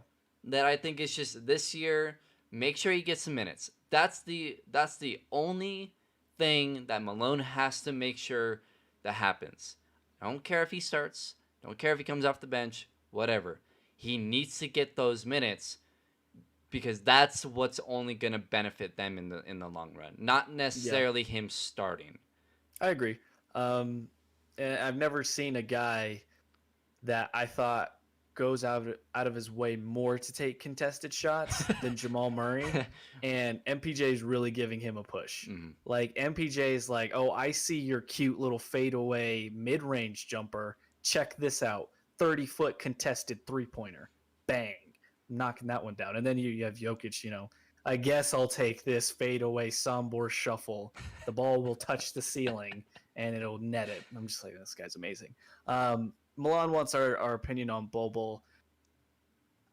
that I think it's just this year. Make sure he gets some minutes. That's the only thing that Malone has to make sure that happens. I don't care if he starts. Don't care if he comes off the bench. Whatever. He needs to get those minutes because that's what's only gonna benefit them in the long run. Not Yeah. necessarily him starting. I agree. And I've never seen a guy that I thought goes out of his way more to take contested shots than Jamal Murray, and MPJ is really giving him a push. Mhm. Like MPJ is like, "Oh, I see your cute little fadeaway mid-range jumper. Check this out. 30-foot contested three-pointer. Bang. Knocking that one down." And then you have Jokic, I guess I'll take this fadeaway Sombor shuffle. The ball will touch the ceiling and it'll net it. I'm just like, this guy's amazing. Milan wants our opinion on Bol Bol.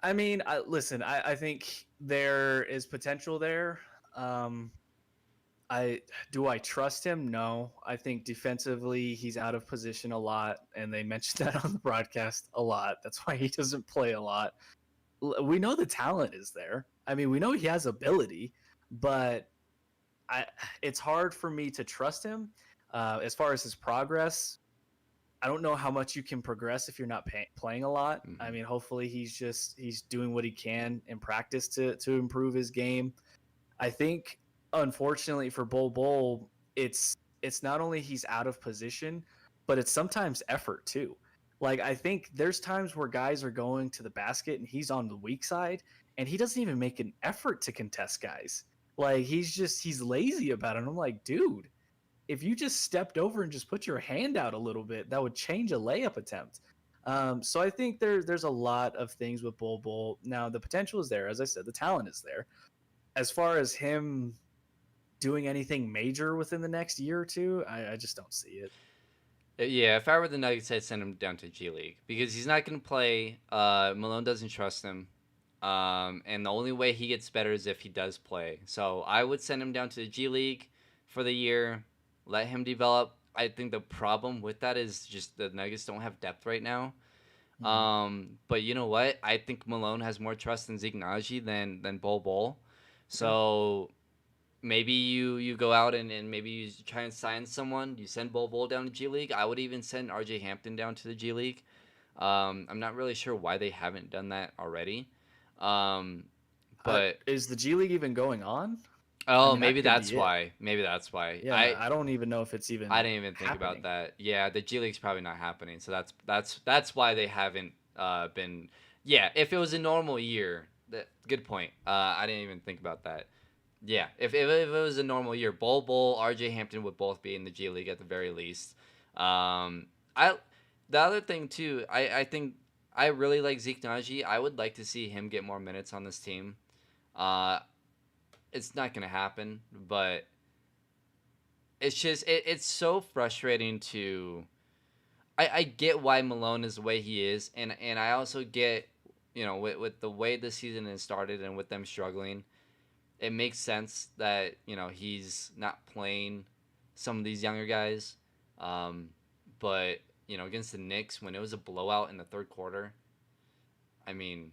I mean, listen, I think there is potential there. Um, I trust him? No. I think defensively he's out of position a lot, and they mentioned that on the broadcast a lot. That's why he doesn't play a lot. We know the talent is there. I mean, we know he has ability, but it's hard for me to trust him. As far as his progress, I don't know how much you can progress if you're not playing a lot. Mhm. I mean, hopefully he's doing what he can in practice to improve his game. I think unfortunately for Bol, it's not only he's out of position, but it's sometimes effort too. Like I think there's times where guys are going to the basket and he's on the weak side and he doesn't even make an effort to contest guys. Like he's lazy about it. And I'm like, dude, if you just stepped over and just put your hand out a little bit, that would change a layup attempt. So I think there's a lot of things with Bol. Now the potential is there, as I said, the talent is there. As far as him doing anything major within the next year or two, I just don't see it. Yeah, if I were the Nuggets, I'd send him down to G League because he's not going to play. Malone doesn't trust him. And the only way he gets better is if he does play. So I would send him down to the G League for the year, let him develop. I think the problem with that is just the Nuggets don't have depth right now. Mm. But you know what? I think Malone has more trust in Zeke Naji than Bol. Okay. So maybe you go out and maybe you try and sign someone. You send Bol down to G League. I would even send RJ Hampton down to the G League. I'm not really sure why they haven't done that already. Um, but Is the G League even going on? I oh, mean, that maybe could that's be it. why. Maybe that's why. Yeah, I don't even know if it's I even didn't even think about happening. that. Yeah, the G League's probably not happening. So that's why they haven't been. Yeah, if it was a normal year, good point. I didn't even think about that. Yeah, if it was a normal year, Bol, RJ Hampton would both be in the G League at the very least. I the other thing too, I think I really like Zeke Naji. I would like to see him get more minutes on this team. Uh, it's not gonna happen, but it's just it's so frustrating to. I get why Malone is the way he is, and I also get with the way the season has started and with them struggling, it makes sense that he's not playing some of these younger guys. Um, but against the Knicks when it was a blowout in the third quarter, I mean,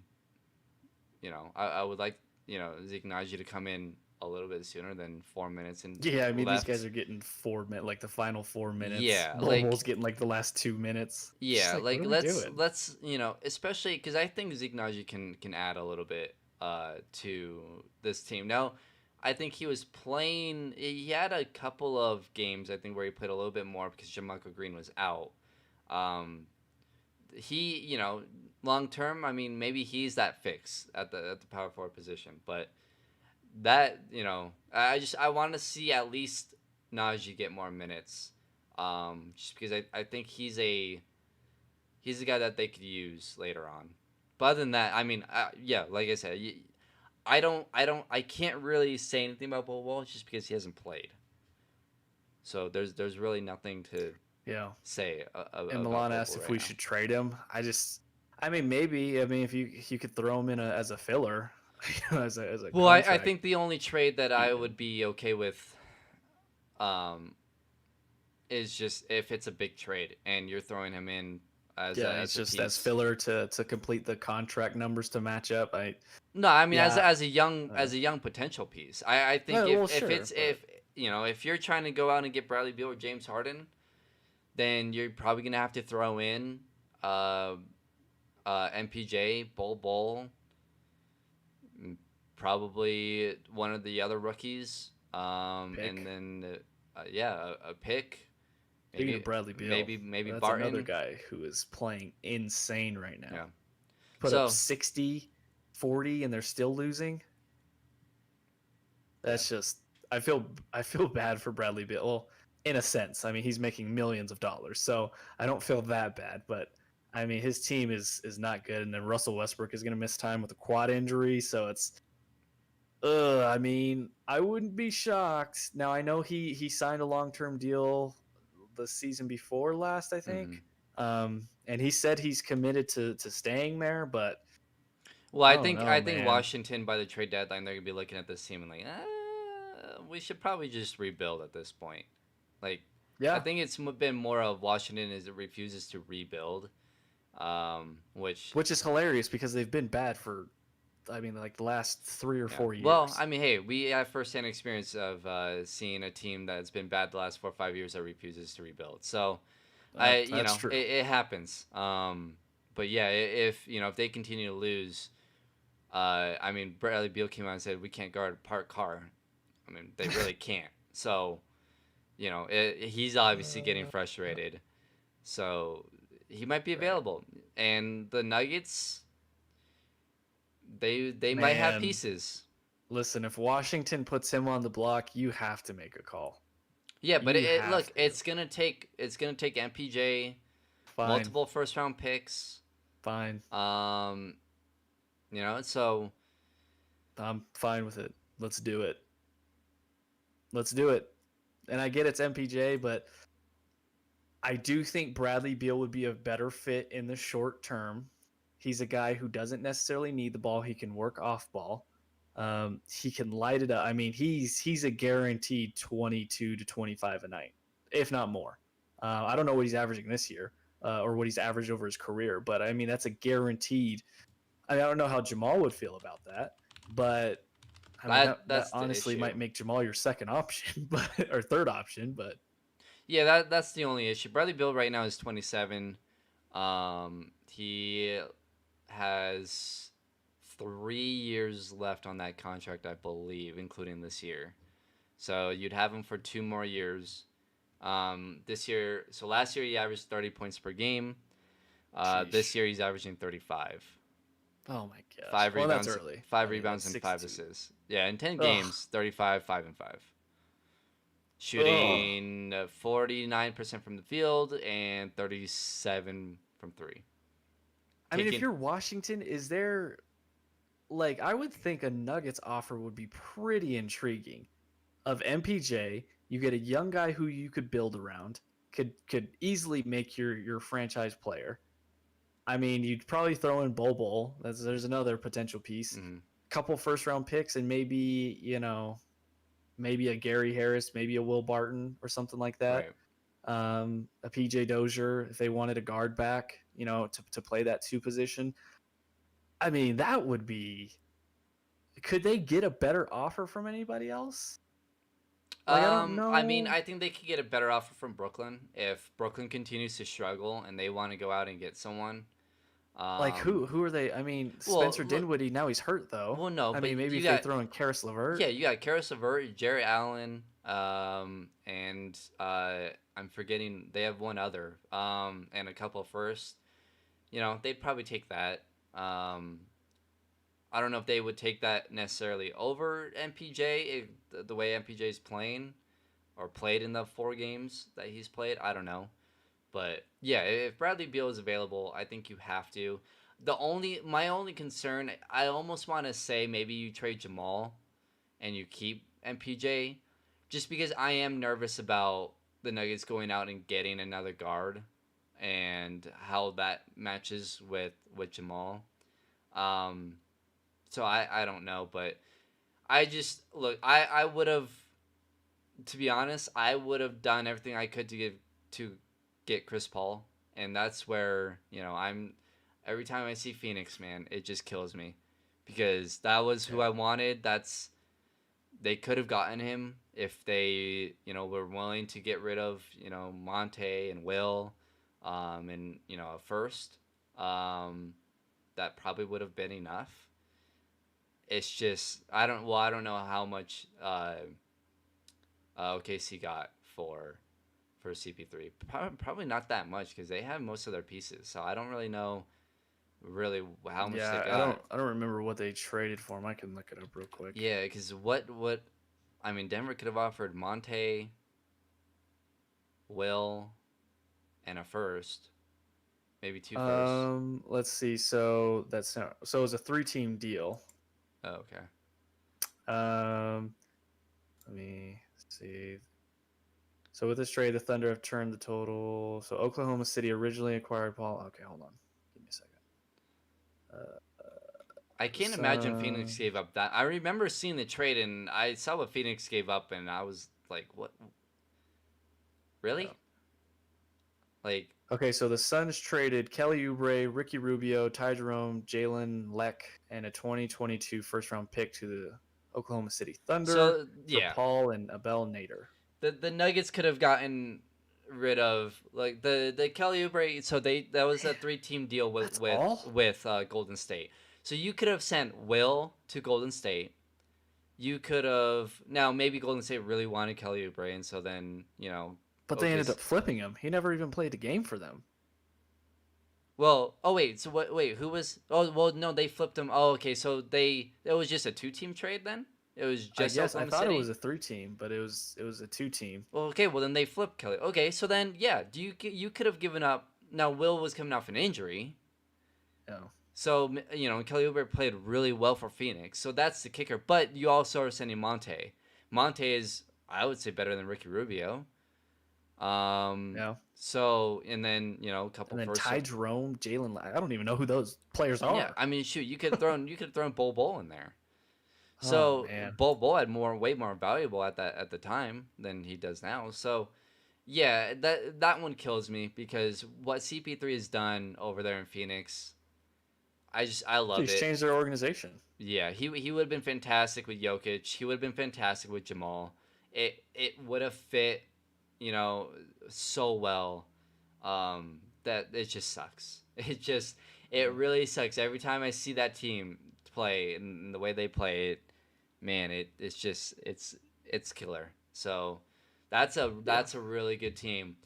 I would like Zeke Naji to come in a little bit sooner than 4 minutes and Yeah, I mean these guys left. are getting 4 minutes, like the final 4 minutes. Yeah, Bol's getting like the last 2 minutes. Just like, what like are we doing? let's especially because I think Zeke Naji can add a little bit to this team. Now, I think he was playing. He had a couple of games I think where he played a little bit more because Jamarco Green was out. Um, he long term, I mean maybe he's that fix at the power forward position, but that I want to see at least Najee get more minutes, just because I think he's a guy that they could use later on. But other than that, I mean, yeah, like I said, I can't really say anything about Bol Bol just because he hasn't played. So there's really nothing to Yeah. say And about Milan Bol asked Bol if right we now. should trade him. I mean, maybe. I mean, if you could throw him in as a filler, as a Well, I contract think the only trade that I even. would be okay with, um, is just if it's a big trade and you're throwing him in Yeah, he's as a just as piece. filler to complete the contract numbers to match up. No, I mean Yeah. as a young potential piece. I think Well, if sure, it's but if you know if you're trying to go out and get Bradley Beal or James Harden, then you're probably gonna have to throw in uh, MPJ, Bol, probably one of the other rookies, and pick. then yeah, a pick, Speaking of Bradley Beal, maybe that's another Barton. guy who is playing insane right now. Yeah. Put up So 60, 40, and they're still losing. yeah, That's just I feel bad for Bradley Beal. Well, in a sense, I mean he's making millions of dollars, so I don't feel that bad. But I mean his team is not good, and then Russell Westbrook is going to miss time with a quad injury, so it's. I mean, I wouldn't be shocked. Now I know he signed a long-term deal the season before last, I hmm think. And he said he's committed to staying there, but well, I don't know, I think man. Washington by the trade deadline they're gonna be looking at this team and like, we should probably just rebuild at this point. Like, I Yeah, think it's been more of Washington is it refuses to rebuild, which which is hilarious because they've been bad for, I mean, like the last 3 or 4 Well, years. I mean, hey, we have firsthand experience of seeing a team that's been bad the last 4 or 5 years that refuses to rebuild. So, That's true. it happens. But yeah, if if they continue to lose, I mean, Bradley Beal came out and said we can't guard Park Carr. I mean, they really can't. So, he's obviously getting frustrated. So he might be Right, available, and the Nuggets, they might have man. pieces. Listen, if Washington puts him on the block, you have to make a call. Yeah, but You look, have to. it's gonna take MPJ, Fine, multiple first round picks. fine. Um, so I'm fine with it. Let's do it. Let's do it. And I get it's MPJ, but I do think Bradley Beal would be a better fit in the short term. He's a guy who doesn't necessarily need the ball. He can work off ball. He can light it up. I mean, he's a guaranteed 22 to 25 a night, if not more. I don't know what he's averaging this year or what he's averaged over his career, but I mean that's a guaranteed. I mean, I don't know how Jamal would feel about that, but I mean that that's the honestly issue. might make Jamal your second option, but or third option. But Yeah, that's the only issue. Bradley Bill right now is 27. He has 3 years left on that contract, I believe, including this year. So you'd have him for 2 more years. This year, so last year he averaged 30 points per game. This sheesh. year he's averaging 35. Oh my gosh. Five Well, that's rebounds, early. five I mean, rebounds, that's and five 62. assists. Yeah, in 10 Ugh. games, 35, 5-5. Ugh. Shooting 49% from the field and 37 from three. I mean, if Taking you're Washington, is there like I would think a Nuggets offer would be pretty intriguing. Of MPJ, you get a young guy who you could build around, could easily make your franchise player. I mean, you'd probably throw in Bol. There's another potential piece. mhm, Couple first round picks and maybe maybe a Gary Harris, maybe a Will Barton or something like that. right. A PJ Dozier if they wanted a guard back, to play that two position. I mean, that would be. Could they get a better offer from anybody else? Like, I don't I mean, know. I think they could get a better offer from Brooklyn if Brooklyn continues to struggle and they want to go out and get someone. Like, Um, who are they? I mean, well, Spencer look, Dinwiddie, now he's hurt, though. well, no, I but mean, maybe you if they got throw in Karis LeVert. yeah, you got Karis LeVert, Jerry Allen, and I'm forgetting they have one other, and a couple first. They'd probably take that. I don't know if they would take that necessarily over MPJ if the way MPJ is playing or played in the 4 games that he's played. I don't know, but yeah, if Bradley Beal is available, I think you have to. my only concern, I almost want to say maybe you trade Jamal and you keep MPJ, just because I am nervous about the Nuggets going out and getting another guard and how that matches with Jamal. Um, so I don't know, but I just look. I would have, to be honest, I would have done everything I could to get Chris Paul, and that's where I'm. Every time I see Phoenix, man, it just kills me, because that was who I wanted. They could have gotten him if they were willing to get rid of Monte and Will, and a first. Um, that probably would have been enough. It's just I don't know how much OKC got for CP3. Probably not that much, because they have most of their pieces. So I don't really know really how much they got. I don't remember what they traded for him. I can look it up real quick. Yeah, because what I mean, Denver could have offered Monte, Will, and a first, maybe two firsts. Let's see. So it was a 3-team deal. Oh, okay. Let me see. So with this trade, the Thunder have turned the total. So Oklahoma City originally acquired Paul. Okay, hold on. Give me a second. I can't imagine Phoenix gave up that. I remember seeing the trade, and I saw what Phoenix gave up, and I was like, "What? Really?" Oh. Like, okay, so the Suns traded Kelly Oubre, Ricky Rubio, Ty Jerome, Jalen Leck, and a 2022 first-round pick to the Oklahoma City Thunder for Paul and Abel Nader. The Nuggets could have gotten rid of like the Kelly Oubre. So that was a 3-team deal with Golden State. So you could have sent Will to Golden State. You could have maybe Golden State really wanted Kelly Oubre, and so then But they ended up flipping him. He never even played a game for them. Well, wait. So what? Wait, who was? Oh, well, no, they flipped him. Oh, okay. So it was just a 2-team trade then. It was just. I thought it was a 3-team, but it was a 2-team. Well, okay. Well, then they flipped Kelly. Okay, so then you could have given up. Now Will was coming off an injury. Oh. So Kelly Oubre played really well for Phoenix. So that's the kicker. But you also are sending Monte. Monte is, I would say, better than Ricky Rubio. Yeah. So and then a couple. And then Ty Jerome, Jalen. I don't even know who those players are. Yeah, I mean, shoot, you could have thrown Bol in there. So Bol had way more valuable at the time than he does now. So yeah, that one kills me, because what CP3 has done over there in Phoenix, I love it. He's changed their organization. Yeah, he would have been fantastic with Jokic. He would have been fantastic with Jamal. It would have fit, so well, that it just sucks. It really sucks. Every time I see that team play and the way they play it, man, it's killer. So that's a really good team.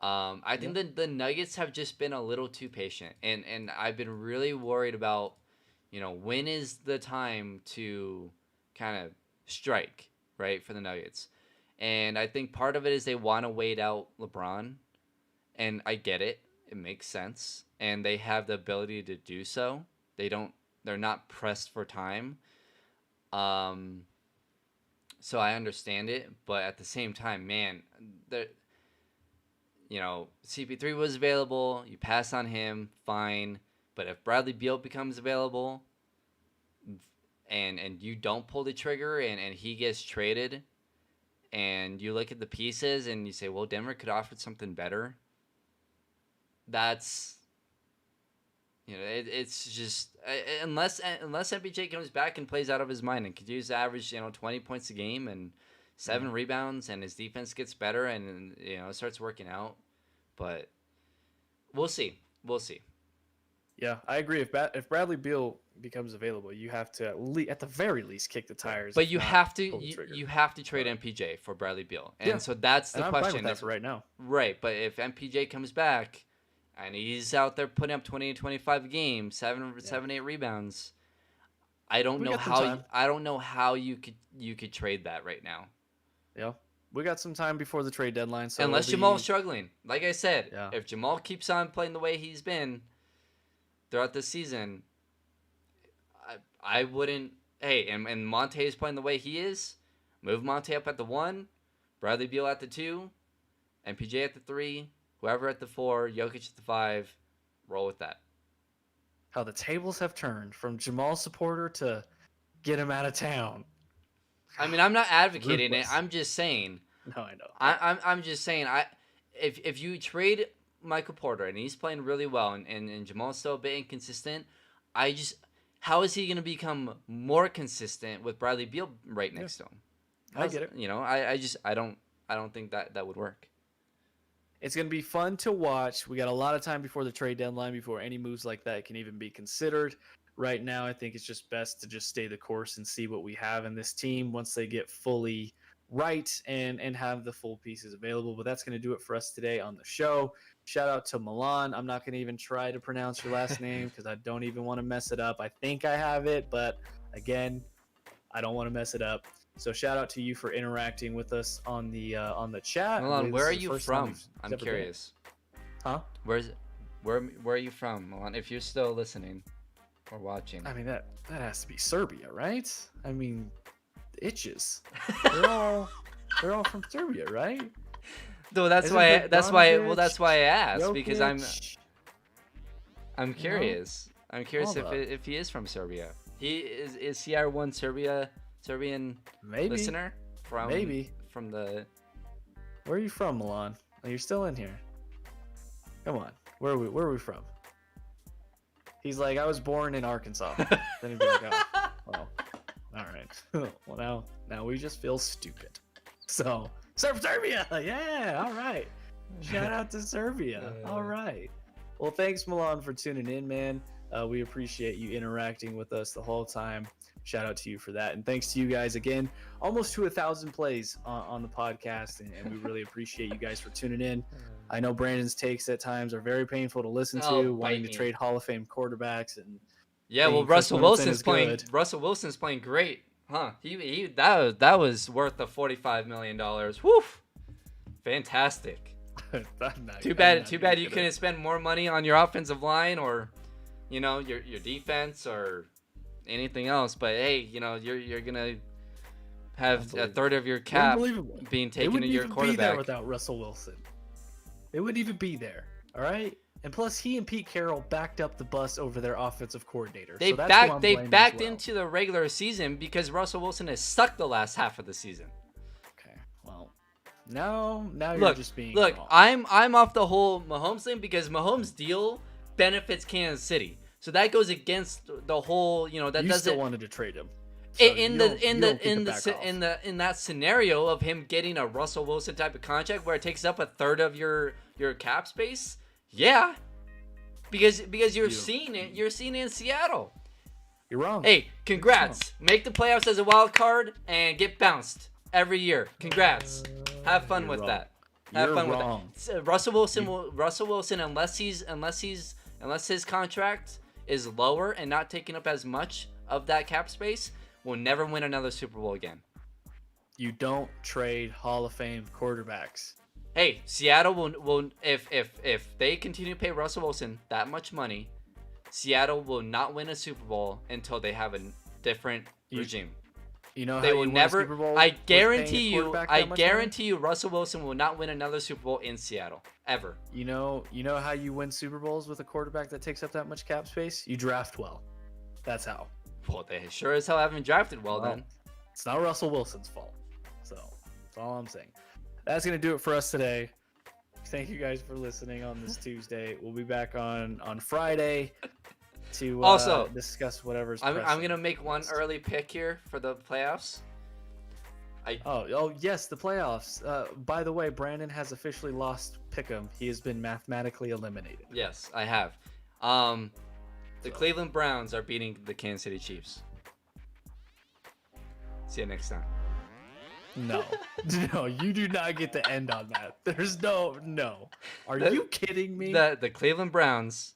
I think the Nuggets have just been a little too patient, and I've been really worried about, when is the time to kind of strike, right, for the Nuggets. And I think part of it is they want to wait out LeBron, and I get it. It makes sense, and they have the ability to do so. They're not pressed for time. So I understand it, but at the same time, man, CP3 was available. You pass on him, fine. But if Bradley Beal becomes available, and you don't pull the trigger, and he gets traded, and you look at the pieces and you say, well, Denver could offer something better. That's, it's just, unless MPJ comes back and plays out of his mind and continues to average 20 points a game and 7 rebounds, and his defense gets better, and it starts working out. But we'll see. Yeah, I agree. If Bradley Beal becomes available, you have to at the very least kick the tires. But you have to trade MPJ for Bradley Beal, and so that's the question. I'm fine with that for right now. Right, but if MPJ comes back and he's out there putting up 20 to 25 games, 7-8 rebounds, I don't know how you could trade that right now. Yeah. We got some time before the trade deadline. So unless Jamal's struggling. Like I said, if Jamal keeps on playing the way he's been, throughout the season, I wouldn't. Hey, and Monte is playing the way he is. Move Monte up at the 1, Bradley Beal at the 2, MPJ at the 3, whoever at the 4, Jokic at the 5. Roll with that. How the tables have turned from Jamal supporter to get him out of town. I mean, I'm not advocating Ruthless. it. I'm just saying. No, I know. I'm just saying. If you trade Michael Porter and he's playing really well and Jamal's still a bit inconsistent, how is he going to become more consistent with Bradley Beal right next to him? I get it. You know, I don't think that would work. It's going to be fun to watch. We got a lot of time before the trade deadline, before any moves like that can even be considered. Right now, I think it's just best to just stay the course and see what we have in this team once they get fully right and have the full pieces available. But that's going to do it for us today on the show. Shout out to Milan. I'm not going to even try to pronounce your last name because I don't even want to mess it up. I think I have it, but again, I don't want to mess it up. So shout out to you for interacting with us on the chat. Milan, where are you from? I'm curious. Huh? Where are you from, Milan? If you're still listening or watching. I mean that has to be Serbia, right? I mean, itches. They're all from Serbia, right? No, that's why I asked, Jokic, because I'm curious. I'm curious Hold up. if he is from Serbia. Is he our one Serbian Maybe. listener from the. Where are you from, Milan? Oh, you're still in here. Come on. Where are we from? He's like, I was born in Arkansas. Then he'd be like, oh, well, all right. Well, now we just feel stupid. So, Serbia! Yeah, all right. Shout out to Serbia. All right. Well, thanks, Milan, for tuning in, man. We appreciate you interacting with us the whole time. Shout out to you for that. And thanks to you guys again. Almost to 1,000 plays on the podcast. And we really appreciate you guys for tuning in. I know Brandon's takes at times are very painful to listen to, wanting to trade Hall of Fame quarterbers. And yeah, well, Russell Wilson's playing great, huh? That was worth the $45 million. Woo! Fantastic. Too bad you couldn't spend more money on your offensive line or, your defense or anything else. But hey, you're gonna have a third of your cap being taken to your quarterback. It wouldn't even be there without Russell Wilson. It wouldn't even be there. All right. And plus, he and Pete Carroll backed up the bus over their offensive coordinator. They backed into the regular season because Russell Wilson has sucked the last half of the season. Okay. Well, now you're just being wrong. I'm off the whole Mahomes thing because Mahomes' deal benefits Kansas City. So that goes against the whole, that you doesn't. Still wanted to trade him. So in that scenario of him getting a Russell Wilson type of contract where it takes up a third of your cap space, yeah, because you're seeing it in Seattle. You're wrong. Hey, congrats! Make the playoffs as a wild card and get bounced every year. Congrats. Have fun with that. Have fun with that. Russell Wilson, unless his contract is lower and not taking up as much of that cap space, will never win another Super Bowl again. You don't trade Hall of Fame quarterbacks. Hey, Seattle will if they continue to pay Russell Wilson that much money, Seattle will not win a Super Bowl until they have a different regime. You know how they will never. Super Bowl I guarantee you, Russell Wilson will not win another Super Bowl in Seattle ever. You know how you win Super Bowls with a quarterback that takes up that much cap space? You draft well. That's how. Well, they sure as hell haven't drafted well then. It's not Russell Wilson's fault. So that's all I'm saying. That's going to do it for us today. Thank you guys for listening on this Tuesday. We'll be back on Friday to also discuss whatever's I'm going to make one early pick here for the playoffs. Oh yes, the playoffs. By the way, Brandon has officially lost Pick'em. He has been mathematically eliminated. Yes, I have. The Cleveland Browns are beating the Kansas City Chiefs. See you next time. No, you do not get to end on that. There's no. Are you kidding me? The Cleveland Browns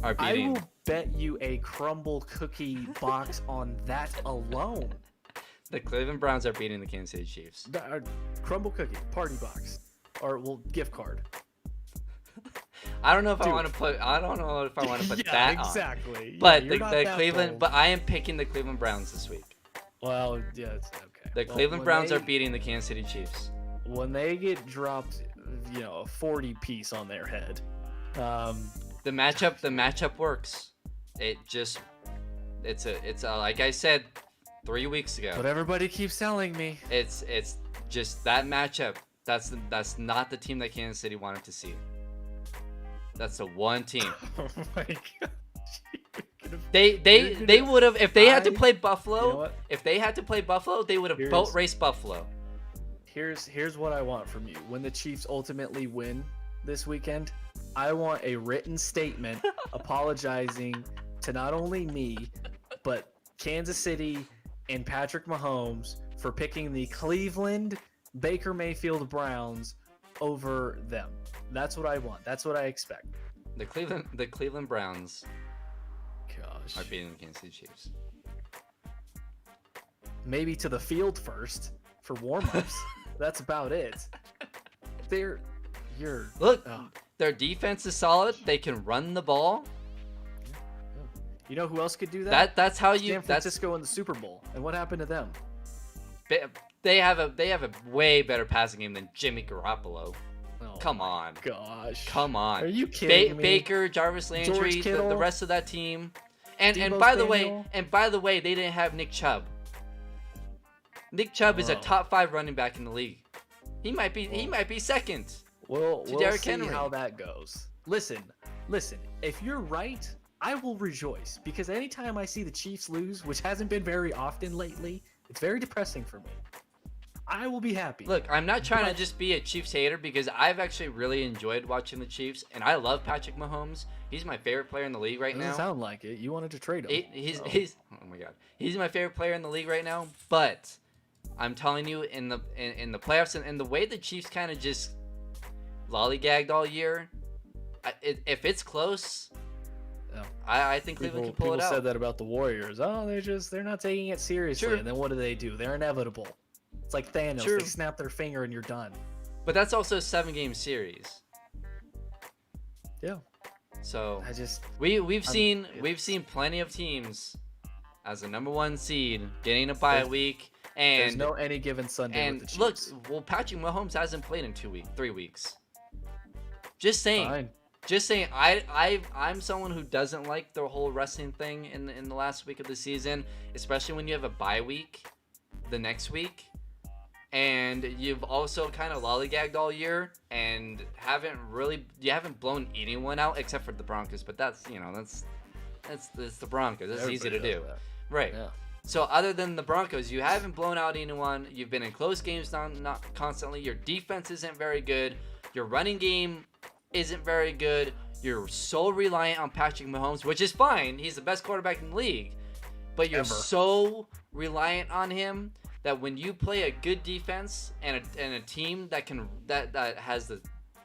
are beating. I will bet you a crumble cookie box on that alone. The Cleveland Browns are beating the Kansas City Chiefs. Crumble cookie party box, or gift card. I don't know if I Dude. want to put. I don't know if I want to put Yeah, that on. exactly. But you're the not that Cleveland. bold. But I am picking the Cleveland Browns this week. Well, yeah, it's okay. The Well, Cleveland when Browns they- are beating the Kansas City Chiefs. when they get dropped, a 40 piece on their head. The matchup works. It's like I said 3 weeks ago. But everybody keeps telling me. It's just that matchup. That's not the team that Kansas City wanted to see. That's the one team. Oh my god. They would have if they had to play Buffalo. You know what? If they had to play Buffalo, they would have Here's- boat raced Buffalo. Here's what I want from you. When the Chiefs ultimately win this weekend, I want a written statement apologizing to not only me, but Kansas City and Patrick Mahomes for picking the Cleveland Baker Mayfield Browns over them. That's what I want. That's what I expect. The Cleveland Browns Gosh. are beating the Kansas City Chiefs. Maybe to the field first for warm-ups. That's about it. Look, Oh. their defense is solid. They can run the ball. You know who else could do that? That's how you. San That's Francisco in the Super Bowl. And what happened to them? they have a way better passing game than Jimmy Garoppolo. Oh Come on, gosh. come on. Are you kidding me? Baker, Jarvis Landry, the Kittle, rest of that team, and Deebo by Samuel. the way, they didn't have Nick Chubb. Nick Chubb is a Oh. top 5 running back in the league. He might be second. We'll Derrick see Henry. how that goes. Listen. If you're right, I will rejoice because anytime I see the Chiefs lose, which hasn't been very often lately, it's very depressing for me. I will be happy. Look, I'm not trying to But- just be a Chiefs hater because I've actually really enjoyed watching the Chiefs, and I love Patrick Mahomes. He's my favorite player in the league right doesn't now. sound like it. You wanted to trade him. He's Oh. he's oh my god, he's my favorite player in the league right now. But I'm telling you, in the playoffs and the way the Chiefs kind of just lollygagged all year, if it's close, Yeah. I think Cleveland can pull People it out. said that about the Warriors. Oh, they're not taking it seriously. Sure. And then what do? They're inevitable. It's like Thanos. True. They snap their finger and you're done. But that's also a 7-game series. Yeah. So I just we've seen yeah. plenty of teams as the number 1 seed getting a bye There's- week, there's and no any given Sunday and with the look, Chiefs. well, Patrick Mahomes hasn't played in 3 weeks. Just saying. Fine. Just saying, I'm someone who doesn't like the whole wrestling thing in the last week of the season, especially when you have a bye week the next week, and you've also kind of lollygagged all year and haven't blown anyone out except for the Broncos, but that's the Broncos. That's easy to Everybody do, does that. right? Yeah. So other than the Broncos, you haven't blown out anyone. You've been in close games, not constantly. Your defense isn't very good. Your running game isn't very good. You're so reliant on Patrick Mahomes, which is fine. He's the best quarterback in the league. But you're Ever. so reliant on him that when you play a good defense and a team that has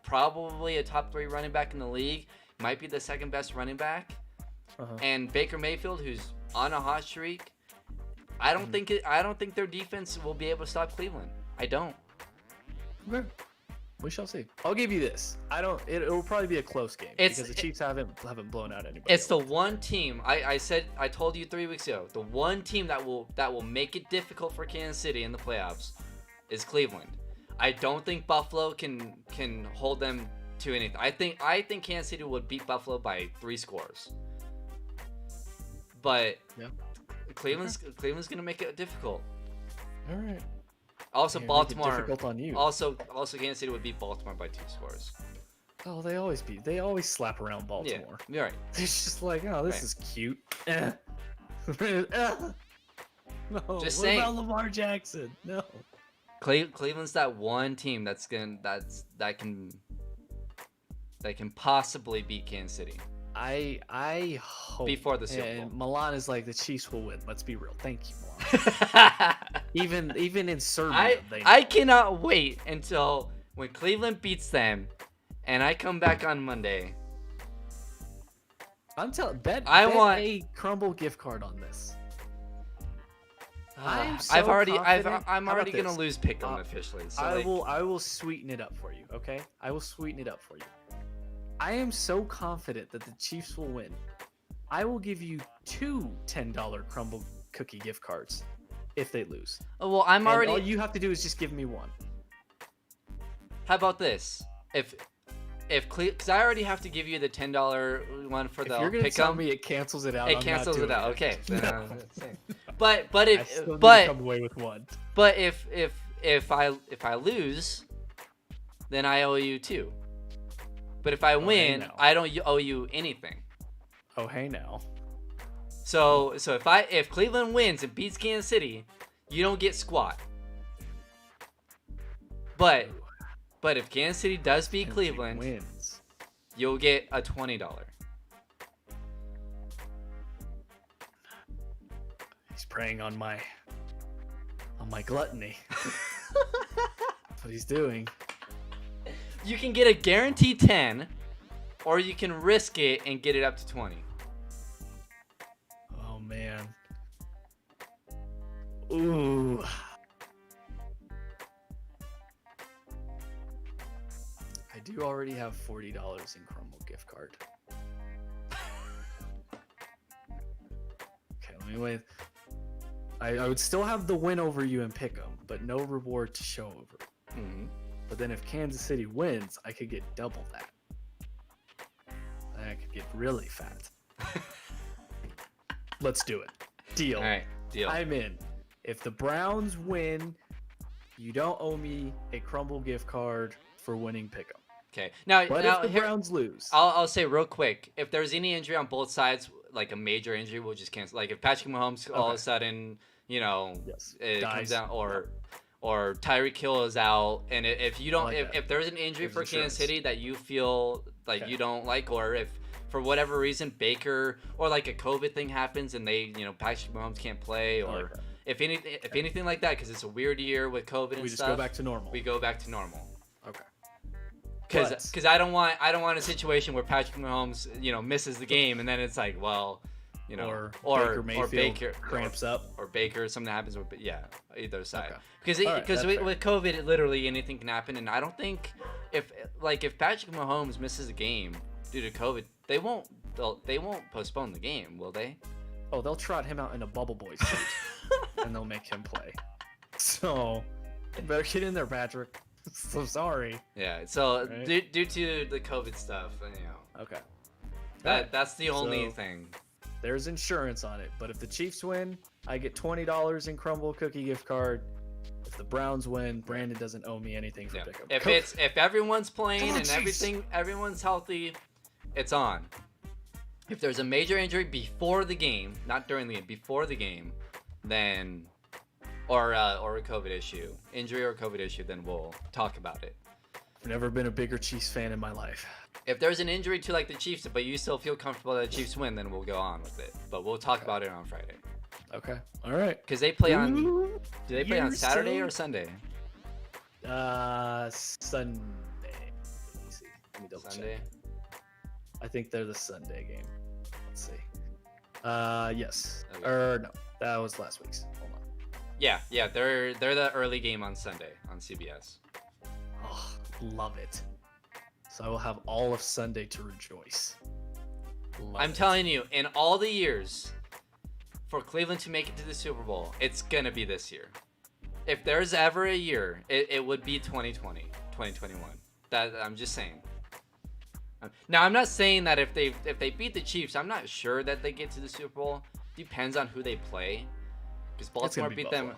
probably a top 3 running back in the league, might be the second best running back, Uh-huh. and Baker Mayfield, who's on a hot streak, I don't think their defense will be able to stop Cleveland. I don't. Okay. We shall see. I'll give you this. It'll probably be a close game It's- because the Chiefs haven't blown out anybody. It's the else. one team I told you 3 weeks ago. The one team that will make it difficult for Kansas City in the playoffs is Cleveland. I don't think Buffalo can hold them to anything. I think Kansas City would beat Buffalo by 3 scores. But Yeah. Cleveland's gonna make it difficult. All right. Also, Here, make it Baltimore. difficult on you. Also, Kansas City would beat Baltimore by 2 scores. Oh, they always slap around Baltimore. Yeah, you're right. It's just like, oh, this Right. is cute. No, Just what saying. about Lamar Jackson? No. Cleveland's that one team that can possibly beat Kansas City. I hope Before the Super and Bowl. Milan is like the Chiefs will win. Let's be real. Thank you, Milan. even in Serbia, I cannot wait until when Cleveland beats them, and I come back on Monday. I'm telling bet I want- a Crumble gift card on this. I'm so I'm confident. I'm How already about gonna this? lose Pick'em officially. So I will sweeten it up for you. Okay, I will sweeten it up for you. I am so confident that the Chiefs will win. I will give you 2 $10 Crumble cookie gift cards if they lose. Oh, well, I'm And already. all you have to do is just give me one. How about this? If because I already have to give you the $10 one for If the you're gonna pick tell 'em. me it cancels it out, It I'm cancels not it doing out. Okay. Then, No. but I still need to come away with one. if I lose, then I owe you 2. But if I hey win, now. I don't owe you anything. Oh, hey now. So if Cleveland wins and beats Kansas City, you don't get squat. But if Kansas City does beat Kansas City Cleveland, wins. you'll get a $20. He's preying on my gluttony. That's what he's doing. You can get a guaranteed 10, or you can risk it and get it up to 20. Oh man. Ooh. I do already have $40 in Crumble gift card. Okay, let me wait. I would still have the win over you in Pick'em, but no reward to show over. Mm-hmm. But then if Kansas City wins, I could get double that. And I could get really fat. Let's do it. Deal. All right, deal. I'm in. If the Browns win, you don't owe me a Crumble gift card for winning Pick'em. Okay. Now, But now if the here, Browns lose, I'll say real quick, if there's any injury on both sides, like a major injury, we'll just cancel. Like if Patrick Mahomes all of Okay. a sudden, you know, yes, it dies. comes down, or Tyreek Hill is out, and if you don't, like that. if there's an injury There's for insurance. Kansas City that you feel like Okay. you don't like, or if for whatever reason Baker or like a COVID thing happens and they, Patrick Mahomes can't play, I like or that. if anything like that, because it's a weird year with COVID and We just stuff, go back to normal. we go back to normal. Okay. Because But- I don't want a situation where Patrick Mahomes misses the game and then it's like, well, or or Baker Mayfield Baker cramps up. or Baker, something happens with, either side. Okay. Because All right, that's fair. with COVID, it literally anything can happen, and I don't think if Patrick Mahomes misses a game due to COVID, they won't postpone the game, will they? Oh, they'll trot him out in a bubble boy suit, and they'll make him play. So, you better get in there, Patrick. So sorry. Yeah. So Right. due to the COVID stuff, Okay. that's the only So- thing. There's insurance on it, but if the Chiefs win, I get $20 in Crumble cookie gift card. If the Browns win, Brandon doesn't owe me anything for Yeah. Pick'em. If everyone's playing Come on, and Chiefs. everyone's healthy, it's on. If there's a major injury before the game, not during the game, before the game, then or a COVID injury or COVID issue, then we'll talk about it. I've never been a bigger Chiefs fan in my life. If there's an injury to like the Chiefs, but you still feel comfortable that the Chiefs win, then we'll go on with it. But we'll talk about it on Friday. Okay. All right. Because they play on. Ooh, Do they play on you're Saturday so- or Sunday? Sunday. Let me see. Let me double Sunday. check. I think they're the Sunday game. Let's see. Yes. Okay. Or no, that was last week's. Hold on. Yeah, they're the early game on Sunday on CBS. Oh, love it. So I will have all of Sunday to rejoice. Love I'm it. telling you, in all the years for Cleveland to make it to the Super Bowl, it's gonna be this year. If there's ever a year, it would be 2020, 2021. That I'm just saying. Now I'm not saying that if they beat the Chiefs, I'm not sure that they get to the Super Bowl. Depends on who they play, because It's gonna Baltimore be beat Buffalo. them.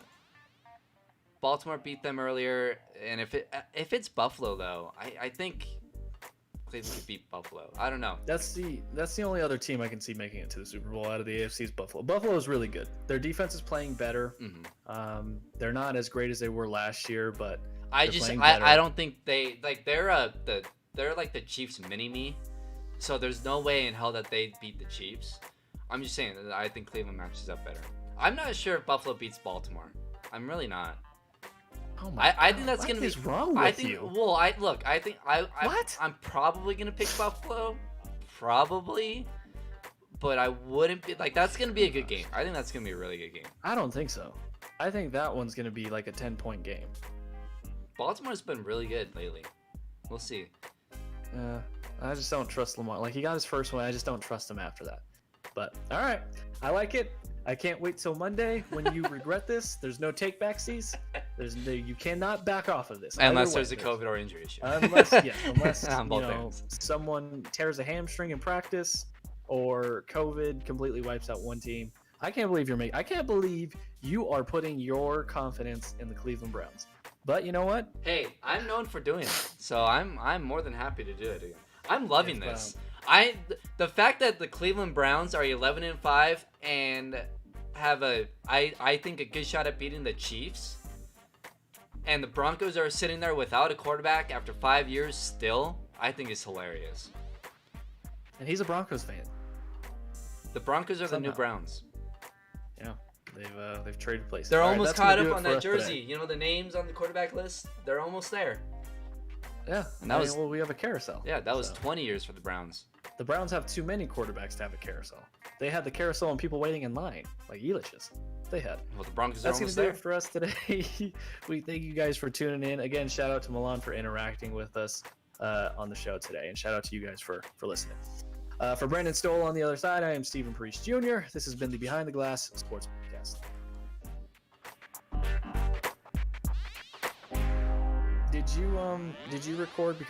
Baltimore beat them earlier, and if it's Buffalo though, I think Cleveland could beat Buffalo. I don't know. That's the only other team I can see making it to the Super Bowl out of the AFC is Buffalo. Buffalo is really good. Their defense is playing better. hmm They're not as great as they were last year, but I They're just playing I better. don't think they're like the Chiefs mini me, so there's no way in hell that they beat the Chiefs. I'm just saying that I think Cleveland matches up better. I'm not sure if Buffalo beats Baltimore. I'm really not. oh my I God, think that's what gonna be. is wrong with I think. you? Well, I think What? I'm probably gonna pick Buffalo, probably, but I wouldn't be like that's gonna be a good game. I think that's gonna be a really good game. I don't think so. I think that one's gonna be like a 10-point game. Baltimore's been really good lately. We'll see. I just don't trust Lamar. Like, he got his first one. I just don't trust him after that. But all right, I like it. I can't wait till Monday when you regret this. There's no take backsies. You cannot back off of this unless Either there's way, a COVID or injury issue. unless On you both know ends. someone tears a hamstring in practice or COVID completely wipes out one team. I can't believe I can't believe you are putting your confidence in the Cleveland Browns. But you know what? Hey, I'm known for doing it, so I'm more than happy to do it again. I'm loving Yes, this. The fact that the Cleveland Browns are 11-5 and have I think a good shot at beating the Chiefs, and the Broncos are sitting there without a quarterback after 5 years still, I think is hilarious. And he's a Broncos fan. The Broncos are the new Somehow. Browns. Yeah, they've traded places. They're All right, almost that's gonna caught do up it on for that us today. jersey. You know the names on the quarterback list? They're almost there. Yeah, And that was- well, we have a carousel. Yeah, that was So, 20 years for the Browns. the Browns have too many quarterbacks to have a carousel. They had the carousel and people waiting in line, like Elish's. They had. Well, the Broncos are That's gonna almost do there. it for us today. We thank you guys for tuning in. Again, shout out to Milan for interacting with us on the show today, and shout out to you guys for listening. For Brandon Stoll on the other side, I am Stephen Priest Jr. This has been the Behind the Glass Sports Podcast. Did you record?